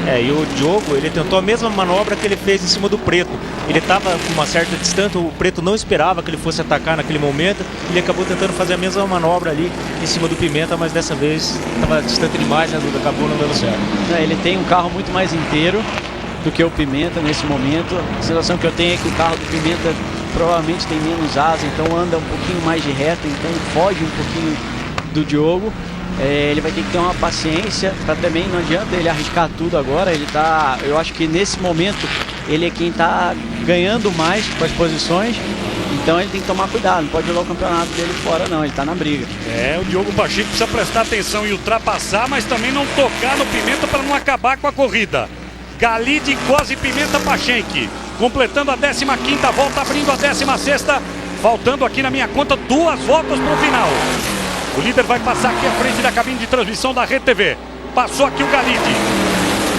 E o Diogo, ele tentou a mesma manobra que ele fez em cima do Preto. Ele estava com uma certa distância, o Preto não esperava que ele fosse atacar naquele momento. Ele acabou tentando fazer a mesma manobra ali em cima do Pimenta, mas dessa vez estava distante demais, né, Duda? Acabou não dando certo. Ele tem um carro muito mais inteiro do que o Pimenta nesse momento. A sensação que eu tenho é que o carro do Pimenta provavelmente tem menos asa, então anda um pouquinho mais de reta, então foge um pouquinho do Diogo. Ele vai ter que ter uma paciência para também, não adianta ele arriscar tudo agora. Eu acho que nesse momento ele é quem está ganhando mais com as posições, então ele tem que tomar cuidado, não pode jogar o campeonato dele fora não, ele está na briga. O Diogo Pacheco precisa prestar atenção e ultrapassar, mas também não tocar no Pimenta para não acabar com a corrida. Galide, Cosi, Pimenta, Pacheco, completando a 15ª volta, abrindo a 16ª, faltando aqui na minha conta 2 voltas para o final. O líder vai passar aqui à frente da cabine de transmissão da Rede TV. Passou aqui o Galide.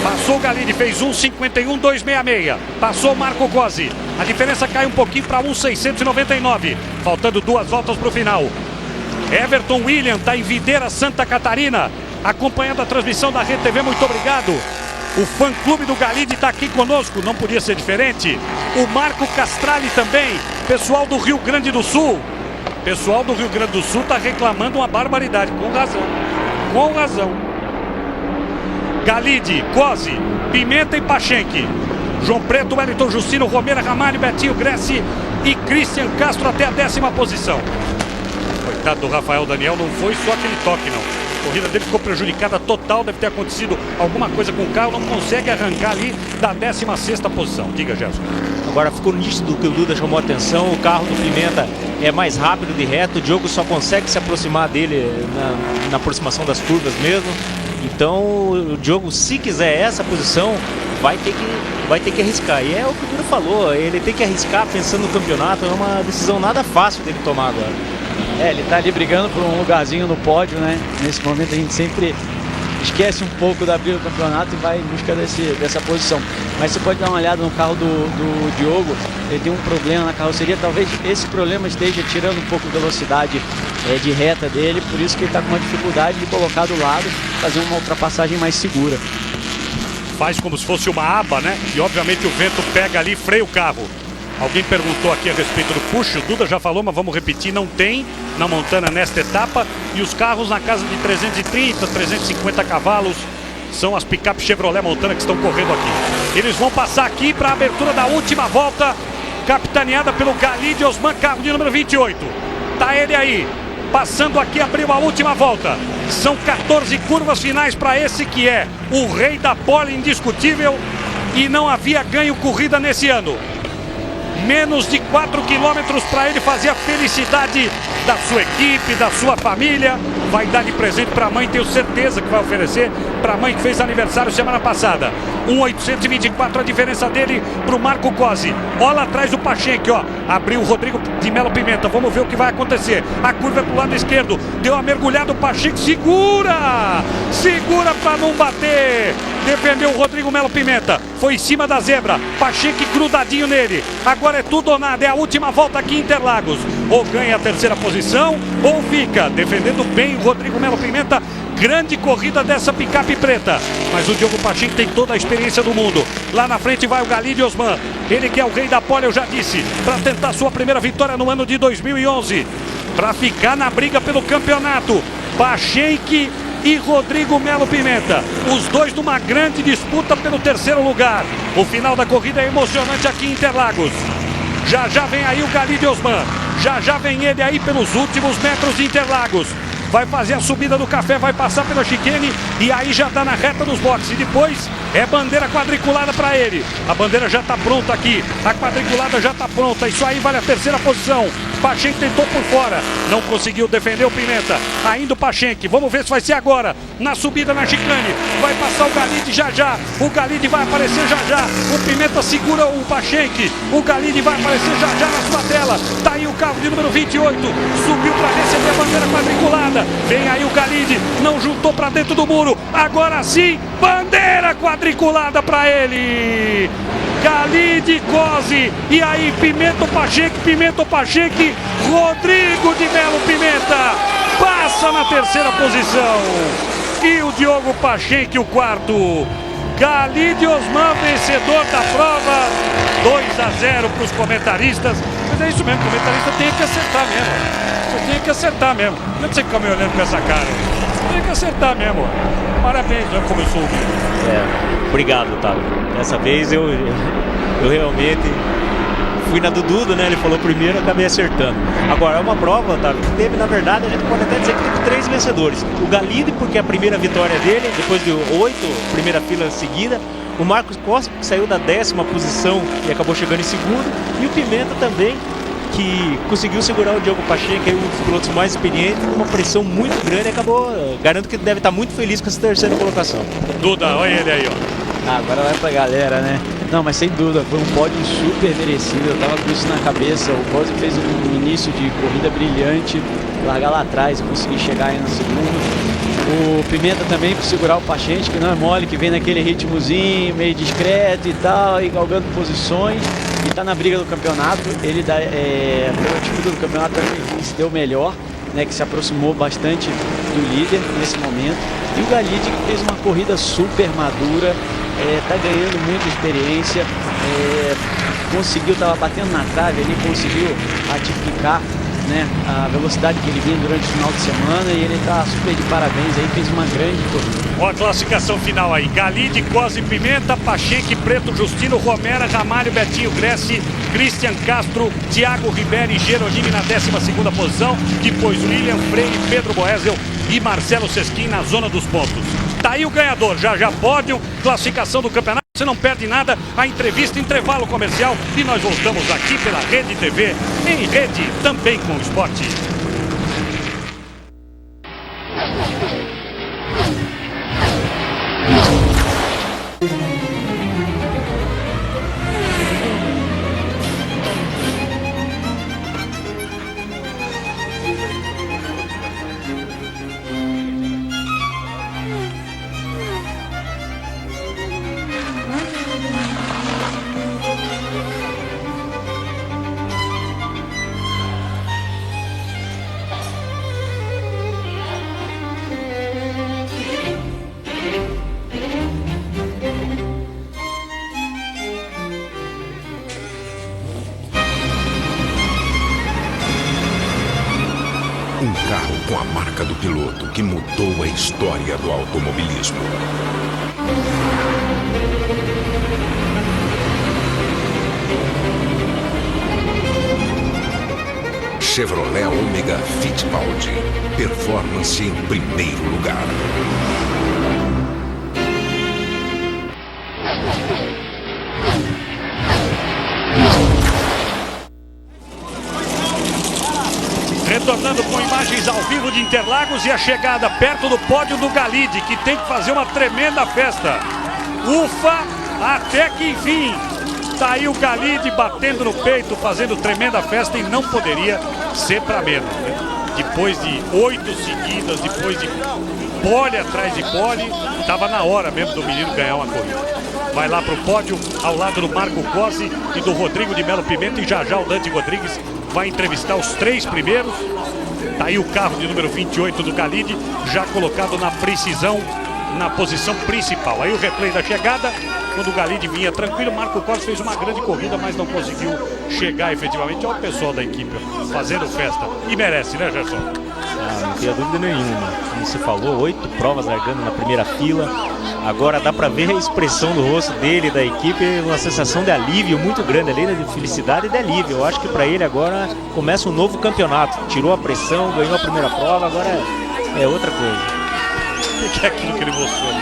Passou o Galide, fez 1:51.266. Passou o Marco Cosi. A diferença cai um pouquinho para 1:699. Faltando 2 voltas para o final. Everton William está em Videira, Santa Catarina, acompanhando a transmissão da Rede TV. Muito obrigado. O fã-clube do Galide está aqui conosco, não podia ser diferente. O Marco Castrali também, pessoal do Rio Grande do Sul. Pessoal do Rio Grande do Sul está reclamando uma barbaridade, com razão. Com razão. Galide, Cosi, Pimenta e Pacheco. João Preto, Wellington Justino, Romero Ramalho, Betinho Gressi e Christian Castro até a 10ª posição. Coitado do Rafael Daniel, não foi só aquele toque não. A corrida dele ficou prejudicada total, deve ter acontecido alguma coisa com o carro, não consegue arrancar ali da 16ª posição. Diga, Gerson. Agora ficou nítido que o Duda chamou a atenção, o carro do Pimenta é mais rápido de reto, o Diogo só consegue se aproximar dele na aproximação das curvas mesmo. Então o Diogo, se quiser essa posição, vai ter que arriscar. E é o que o Duda falou, ele tem que arriscar pensando no campeonato, é uma decisão nada fácil dele tomar agora. Ele tá ali brigando por um lugarzinho no pódio, né? Nesse momento a gente sempre esquece um pouco da briga do campeonato e vai em busca dessa posição. Mas você pode dar uma olhada no carro do Diogo, ele tem um problema na carroceria, talvez esse problema esteja tirando um pouco de velocidade de reta dele, por isso que ele está com uma dificuldade de colocar do lado, fazer uma ultrapassagem mais segura. Faz como se fosse uma aba, né? E obviamente o vento pega ali e freia o carro. Alguém perguntou aqui a respeito do push, o Duda já falou, mas vamos repetir, não tem na Montana nesta etapa. E os carros na casa de 330, 350 cavalos são as picape Chevrolet Montana que estão correndo aqui. Eles vão passar aqui para a abertura da última volta, capitaneada pelo Galide Osman, carro de número 28. Tá ele aí, passando aqui, abriu a última volta. São 14 curvas finais para esse que é o rei da pole indiscutível e não havia ganho corrida nesse ano. Menos de 4 quilômetros para ele fazer a felicidade da sua equipe, da sua família. Vai dar de presente para a mãe, tenho certeza que vai oferecer para a mãe que fez aniversário semana passada. 1,824 a diferença dele para o Marco Cosi. Olha lá atrás do Pacheco, ó. Abriu o Rodrigo de Melo Pimenta. Vamos ver o que vai acontecer. A curva é para o lado esquerdo. Deu uma mergulhada, o Pacheco segura! Segura para não bater. Defendeu o Rodrigo Melo Pimenta. Foi em cima da zebra. Pacheco grudadinho nele. Agora é tudo ou nada. É a última volta aqui em Interlagos. Ou ganha a 3ª posição, ou fica. Defendendo bem o Rodrigo Melo Pimenta. Grande corrida dessa picape preta. Mas o Diogo Pacheco tem toda a experiência do mundo. Lá na frente vai o Galide Osman. Ele que é o rei da pole, eu já disse. Para tentar sua primeira vitória no ano de 2011. Para ficar na briga pelo campeonato. Pacheco e Rodrigo Melo Pimenta. Os dois numa grande disputa pelo 3º lugar. O final da corrida é emocionante aqui em Interlagos. Já vem aí o Galide Osman. Já vem ele aí pelos últimos metros de Interlagos. vai fazer a subida do café, vai passar pela chicane e aí já está na reta dos boxes. E depois é bandeira quadriculada para ele. A bandeira já está pronta aqui, a quadriculada já está pronta. Isso aí vale a terceira posição. Pachenk tentou por fora, não conseguiu defender o Pimenta. Ainda o Pachenk, vamos ver se vai ser agora. Na subida na chicane, vai passar o Galide já já. O Galide vai aparecer já já. O Pimenta segura o Pachenk. O Galide vai aparecer já já na sua tela. Tá aí o carro de número 28. Subiu para receber a bandeira quadriculada. Vem aí o Galide, não juntou para dentro do muro. Agora sim, bandeira quadriculada para ele. Galide, Cosi, e aí Pimenta Pachenk, Rodrigo de Melo Pimenta passa na terceira posição e o Diogo Pachenk o quarto. Galide Osman vencedor da prova, 2-0 para os comentaristas. Mas é isso mesmo, o comentarista tem que acertar mesmo. Você tem que acertar mesmo. Não é que você fica me olhando com essa cara. Tem que acertar mesmo. Parabéns, já começou o vídeo. Obrigado, Otávio. Dessa vez eu realmente fui na do Duda, né? Ele falou primeiro, acabei acertando. Agora, é uma prova, Otávio, que teve, na verdade, a gente pode até dizer que teve 3 vencedores. O Galide, porque é a primeira vitória dele, depois de 8, primeira fila seguida. O Marcos Costa, que saiu da 10ª posição e acabou chegando em segundo. E o Pimenta também, que conseguiu segurar o Diogo Pachenk, que é um dos pilotos mais experientes, com uma pressão muito grande, e acabou, garanto que deve estar muito feliz com essa terceira colocação. Duda, olha ele aí, ó. Agora vai pra galera, né? Não, mas sem dúvida, foi um pódio super merecido, eu tava com isso na cabeça. O Cosi fez um início de corrida brilhante, largar lá atrás e conseguir chegar aí no segundo. O Pimenta também por segurar o Pachenk, que não é mole, que vem naquele ritmozinho, meio discreto e tal, e galgando posições. E tá na briga do campeonato. Ele, pela disputa do campeonato, também se deu melhor, né, que se aproximou bastante do líder nesse momento. E o Galide, que fez uma corrida super madura, tá ganhando muita experiência, conseguiu, tava batendo na trave ali, conseguiu ratificar, né, a velocidade que ele vinha durante o final de semana, e ele tá super de parabéns aí, fez uma grande corrida. Ó a classificação final aí: Galide, Cosi, Pimenta, Pachenk, Preto, Justino, Romera, Ramalho, Betinho, Gressi, Christian Castro, Thiago Ribeiro e Geronimi na 12ª posição. Depois William Freire, Pedro Boesel e Marcelo Sesquim na zona dos pontos. Tá aí o ganhador, já pódio, classificação do campeonato. Você não perde nada, a entrevista, intervalo comercial, e nós voltamos aqui pela Rede TV, em rede também com o esporte. Um carro com a marca do piloto que mudou a história do automobilismo. Chevrolet Omega Fittipaldi. Performance em primeiro lugar. Retornando com imagens ao vivo de Interlagos e a chegada perto do pódio do Galide, que tem que fazer uma tremenda festa. Ufa, até que enfim. Tá aí o Galide batendo no peito, fazendo tremenda festa, e não poderia ser para menos, né? Depois de 8 seguidas, depois de pole atrás de pole, tava na hora mesmo do menino ganhar uma corrida. Vai lá pro pódio, ao lado do Marco Cosi e do Rodrigo de Melo Pimenta, e já o Dante Rodrigues vai entrevistar os 3 primeiros. Tá aí o carro de número 28 do Galide, já colocado na precisão, na posição principal. Aí o replay da chegada, quando o Galide vinha tranquilo. Marco Costa fez uma grande corrida, mas não conseguiu chegar efetivamente. Olha o pessoal da equipe fazendo festa. E merece, né, Gerson? Não tenho dúvida nenhuma. Como você falou, 8 provas largando na primeira fila. Agora dá pra ver a expressão do rosto dele, da equipe, uma sensação de alívio muito grande ali, de felicidade e de alívio. Eu acho que para ele agora começa um novo campeonato. Tirou a pressão, ganhou a primeira prova, agora é outra coisa. O que é aquilo que ele mostrou ali?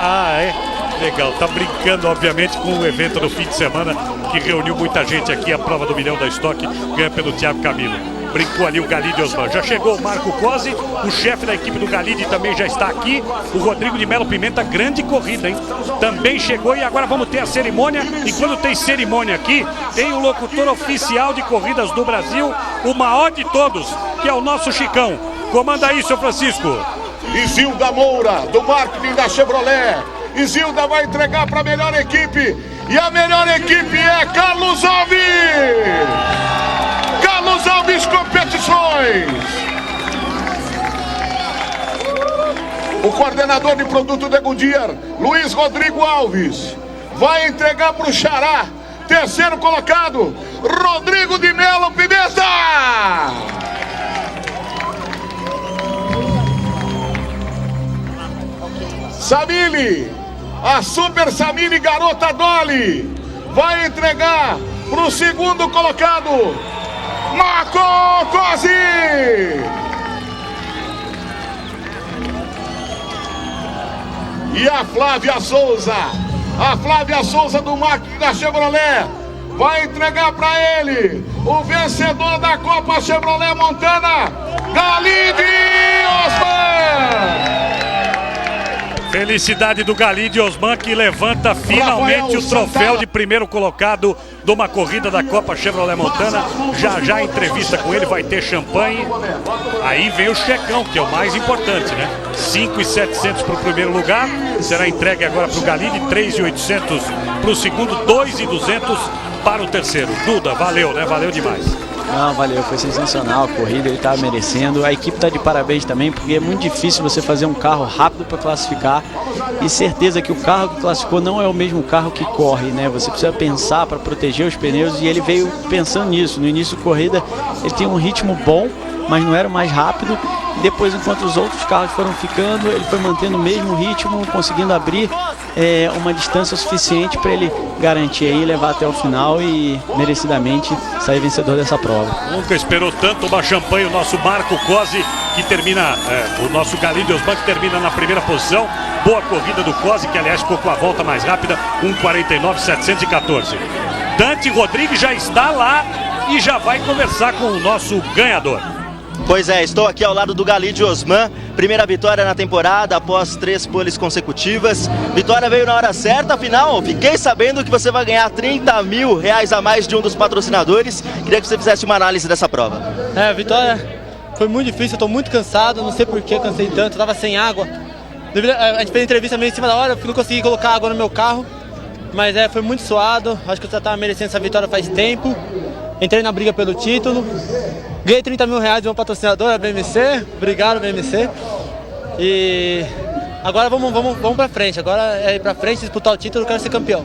Ah, é? Legal. Tá brincando, obviamente, com o evento do fim de semana que reuniu muita gente aqui, a prova do milhão da Stock, ganha pelo Thiago Camilo. Brincou ali o Galide Osman. Já chegou o Marco Cosi, o chefe da equipe do Galide também já está aqui. O Rodrigo de Melo Pimenta, grande corrida, hein? Também chegou e agora vamos ter a cerimônia. E quando tem cerimônia aqui, tem o locutor oficial de corridas do Brasil, o maior de todos, que é o nosso Chicão. Comanda aí, seu Francisco. Isilda Moura, do marketing da Chevrolet. Isilda vai entregar para a melhor equipe. E a melhor equipe é Carlos Alves! Carlos Alves Competições! O coordenador de produto da Goodyear, Luiz Rodrigo Alves, vai entregar para o Xará, terceiro colocado, Rodrigo de Melo Pimenta! Samile, a Super Samile Garota Dolly, vai entregar para o segundo colocado, Marco Cosi! E a Flávia Souza do marketing da Chevrolet, vai entregar para ele o vencedor da Copa Chevrolet Montana, Galide Osman! Felicidade do Galide Osman, que levanta finalmente o troféu de primeiro colocado de uma corrida da Copa Chevrolet Montana. Já a entrevista com ele, vai ter champanhe. Aí vem o checão, que é o mais importante, né? 5.700 para o primeiro lugar, será entregue agora para o Galide, 3.800 para o segundo, 2.200 para o terceiro. Duda, valeu, né? Valeu demais. Não, valeu, foi sensacional a corrida, ele estava merecendo. A equipe está de parabéns também, porque é muito difícil você fazer um carro rápido para classificar. E certeza que o carro que classificou não é o mesmo carro que corre, né? Você precisa pensar para proteger os pneus e ele veio pensando nisso. No início da corrida ele tem um ritmo bom, mas não era o mais rápido. E depois, enquanto os outros carros foram ficando, ele foi mantendo o mesmo ritmo, conseguindo abrir uma distância suficiente para ele garantir aí, levar até o final e merecidamente sair vencedor dessa prova. Nunca esperou tanto uma champanhe o nosso Marco Cosi, que termina, o nosso Galide Osman, que termina na primeira posição. Boa corrida do Cosi, que aliás ficou com a volta mais rápida, 1:49.714. Dante Rodrigues já está lá e já vai conversar com o nosso ganhador. Pois é, estou aqui ao lado do Galide Osman, primeira vitória na temporada após 3 poles consecutivas. Vitória veio na hora certa, afinal, fiquei sabendo que você vai ganhar R$30 mil a mais de um dos patrocinadores. Queria que você fizesse uma análise dessa prova. A vitória foi muito difícil, eu estou muito cansado, não sei por que cansei tanto, estava sem água. A gente fez entrevista meio em cima da hora, eu não consegui colocar água no meu carro, mas foi muito suado, acho que eu já estava merecendo essa vitória faz tempo. Entrei na briga pelo título. Ganhei R$30 mil de um patrocinador, a BMC. Obrigado, BMC. E agora vamos pra frente. Agora é ir pra frente, disputar o título, quero ser campeão.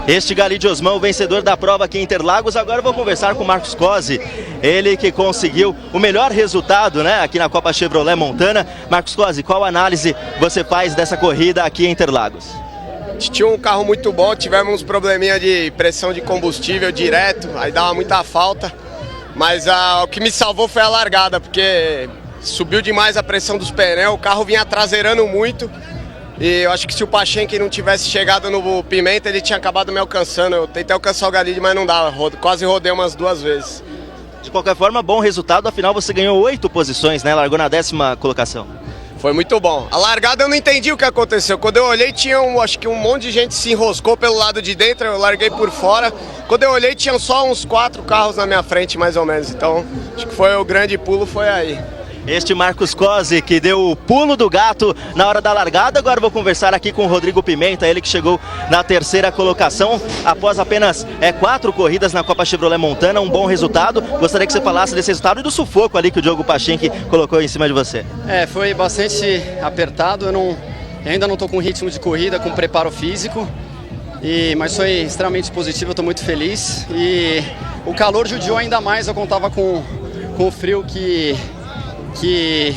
Este Galide Osman, o vencedor da prova aqui em Interlagos. Agora eu vou conversar com o Marcos Cosi, ele que conseguiu o melhor resultado, né, aqui na Copa Chevrolet Montana. Marcos Cosi, qual análise você faz dessa corrida aqui em Interlagos? Tinha um carro muito bom, tivemos uns probleminha de pressão de combustível direto, aí dava muita falta. Mas o que me salvou foi a largada, porque subiu demais a pressão dos pneus, o carro vinha traseirando muito. E eu acho que se o Pachenque não tivesse chegado no Pimenta, ele tinha acabado me alcançando. Eu tentei alcançar o Galide, mas não dava, quase rodei umas 2 vezes. De qualquer forma, bom resultado, afinal você ganhou 8 posições, né? Largou na 10ª colocação. Foi muito bom. A largada eu não entendi o que aconteceu. Quando eu olhei, tinha acho que um monte de gente se enroscou pelo lado de dentro, eu larguei por fora. Quando eu olhei, tinha só uns 4 carros na minha frente, mais ou menos. Então, acho que foi o grande pulo, foi aí. Este Marcos Cosi, que deu o pulo do gato na hora da largada. Agora vou conversar aqui com o Rodrigo Pimenta, ele que chegou na 3ª colocação após apenas 4 corridas na Copa Chevrolet Montana, um bom resultado. Gostaria que você falasse desse resultado e do sufoco ali que o Diogo Pachenque colocou em cima de você. Foi bastante apertado, eu ainda não estou com ritmo de corrida, com preparo físico, mas foi extremamente positivo, eu estou muito feliz. E o calor judiou ainda mais, eu contava com o frio que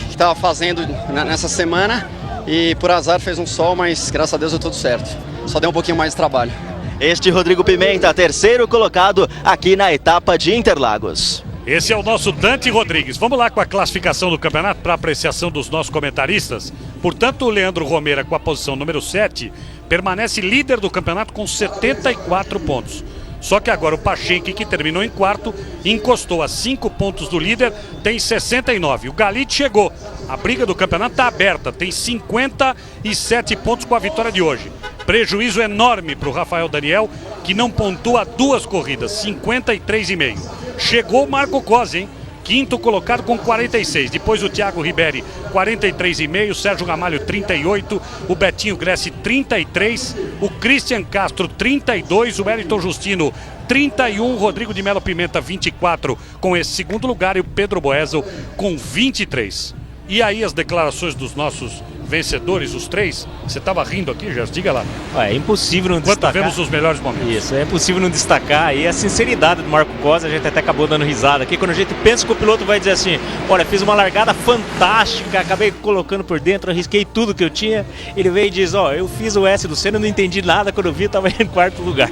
estava fazendo nessa semana e por azar fez um sol, mas graças a Deus deu tudo certo. Só deu um pouquinho mais de trabalho. Este Rodrigo Pimenta, 3º colocado aqui na etapa de Interlagos. Esse é o nosso Dante Rodrigues. Vamos lá com a classificação do campeonato para apreciação dos nossos comentaristas. Portanto, o Leandro Romera, com a posição número 7, permanece líder do campeonato com 74 pontos. Só que agora o Pacheco, que terminou em quarto, encostou a 5 pontos do líder, tem 69. O Galite chegou. A briga do campeonato está aberta, tem 57 pontos com a vitória de hoje. Prejuízo enorme para o Rafael Daniel, que não pontua 2 corridas, 53,5. Chegou o Marco Cosi, hein? Quinto colocado com 46. Depois o Thiago Riberi, 43,5. Sérgio Ramalho, 38. O Betinho Gressi, 33. O Christian Castro, 32. O Wellington Justino, 31. Rodrigo de Melo Pimenta, 24, com esse segundo lugar. E o Pedro Boesel, com 23. E aí as declarações dos nossos vencedores, os 3. Você estava rindo aqui, Gerson? Diga lá. É impossível não destacar. Quando vemos os melhores momentos. Isso, é impossível não destacar aí a sinceridade do Marco Cosi. A gente até acabou dando risada aqui. Quando a gente pensa que o piloto vai dizer assim: olha, fiz uma largada fantástica, acabei colocando por dentro, arrisquei tudo que eu tinha. Ele veio e diz: ó, eu fiz o S do Senna, não entendi nada, quando eu vi, estava em quarto lugar.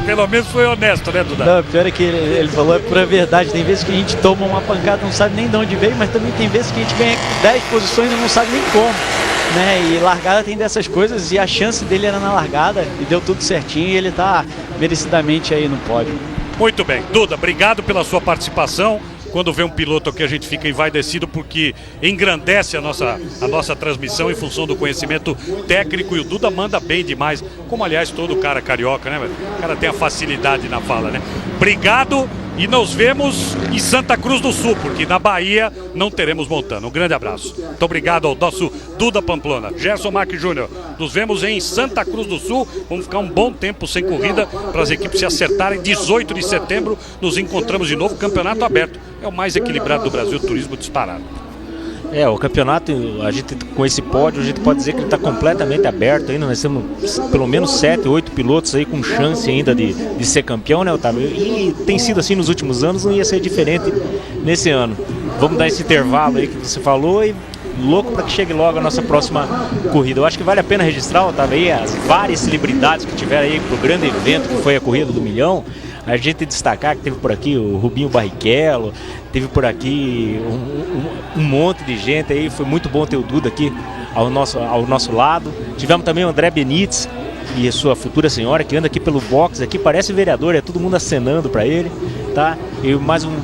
Pelo menos foi honesto, né, Duda? Não, pior é que ele falou, é pura verdade. Tem vezes que a gente toma uma pancada, não sabe nem de onde veio, mas também tem vezes que a gente ganha 10 posições e não sabe nem como, né? E largada tem dessas coisas, e a chance dele era na largada, e deu tudo certinho, e ele tá merecidamente aí no pódio. Muito bem. Duda, obrigado pela sua participação. Quando vê um piloto aqui, a gente fica envaidecido porque engrandece a nossa transmissão em função do conhecimento técnico, e o Duda manda bem demais, como aliás todo cara carioca, né, velho? O cara tem a facilidade na fala, né? Obrigado, e nos vemos em Santa Cruz do Sul, porque na Bahia não teremos Montana. Um grande abraço. Muito obrigado ao nosso Duda Pamplona. Gerson Marques Júnior, nos vemos em Santa Cruz do Sul. Vamos ficar um bom tempo sem corrida para as equipes se acertarem. 18 de setembro nos encontramos de novo, campeonato aberto. É o mais equilibrado do Brasil, turismo disparado. É, o campeonato, a gente com esse pódio, a gente pode dizer que ele está completamente aberto ainda. Nós temos pelo menos 7, 8 pilotos aí com chance ainda de ser campeão, né, Otávio? E tem sido assim nos últimos anos, não ia ser diferente nesse ano. Vamos dar esse intervalo aí que você falou e louco para que chegue logo a nossa próxima corrida. Eu acho que vale a pena registrar, Otávio, aí as várias celebridades que tiveram aí pro grande evento que foi a Corrida do Milhão. A gente destacar que teve por aqui o Rubinho Barrichello, teve por aqui um monte de gente aí. Foi muito bom ter o Duda aqui ao nosso lado. Tivemos também o André Benítez e a sua futura senhora, que anda aqui pelo box, aqui parece vereador, é todo mundo acenando para ele, tá? E mais um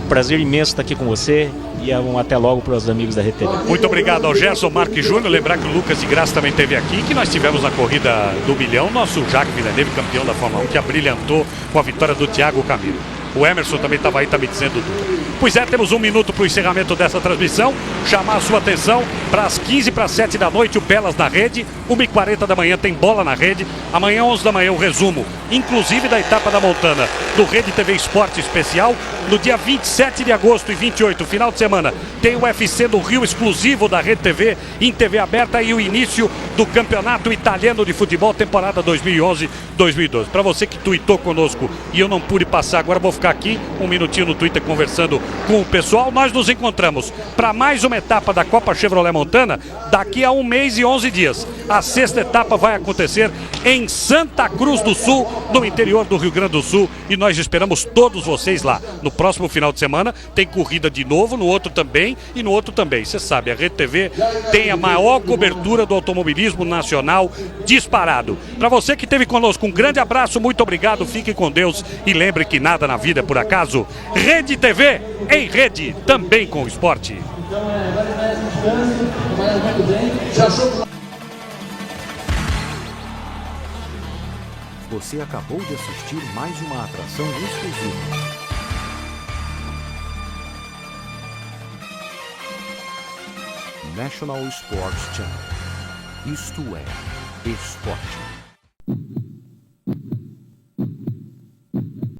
prazer imenso estar aqui com você. E até logo para os amigos da RedeTV. Muito obrigado ao Gerson Marques Júnior. Lembrar que o Lucas de Graça também esteve aqui, que nós tivemos na corrida do milhão, nosso Jacques Villeneuve, campeão da Fórmula 1, que abrilhantou com a vitória do Thiago Camilo. O Emerson também estava aí, está me dizendo tudo. Pois é, temos 1 minuto para o encerramento dessa transmissão. Chamar a sua atenção para as 15 para 7 da noite, o Belas na Rede. 1h40 da manhã tem Bola na Rede. Amanhã, 11 da manhã, o resumo, inclusive da etapa da Montana, do RedeTV Esporte Especial. No dia 27 de agosto e 28, final de semana, tem o UFC do Rio exclusivo da RedeTV, em TV aberta, e o início do Campeonato Italiano de Futebol, temporada 2011-2012. Para você que tuitou conosco e eu não pude passar, agora vou ficar aqui 1 minutinho no Twitter conversando com o pessoal. Nós nos encontramos para mais uma etapa da Copa Chevrolet Montana daqui a 1 mês e 11 dias. A 6ª etapa vai acontecer em Santa Cruz do Sul, no interior do Rio Grande do Sul, e nós esperamos todos vocês lá. No próximo final de semana tem corrida de novo, no outro também e no outro também. Você sabe, a RedeTV tem a maior cobertura do automobilismo nacional disparado. Para você que esteve conosco, um grande abraço, muito obrigado, fique com Deus e lembre que nada na vida é por acaso. RedeTV em rede, também com o esporte. Você acabou de assistir mais uma atração exclusiva. National Sports Channel. Isto é esporte.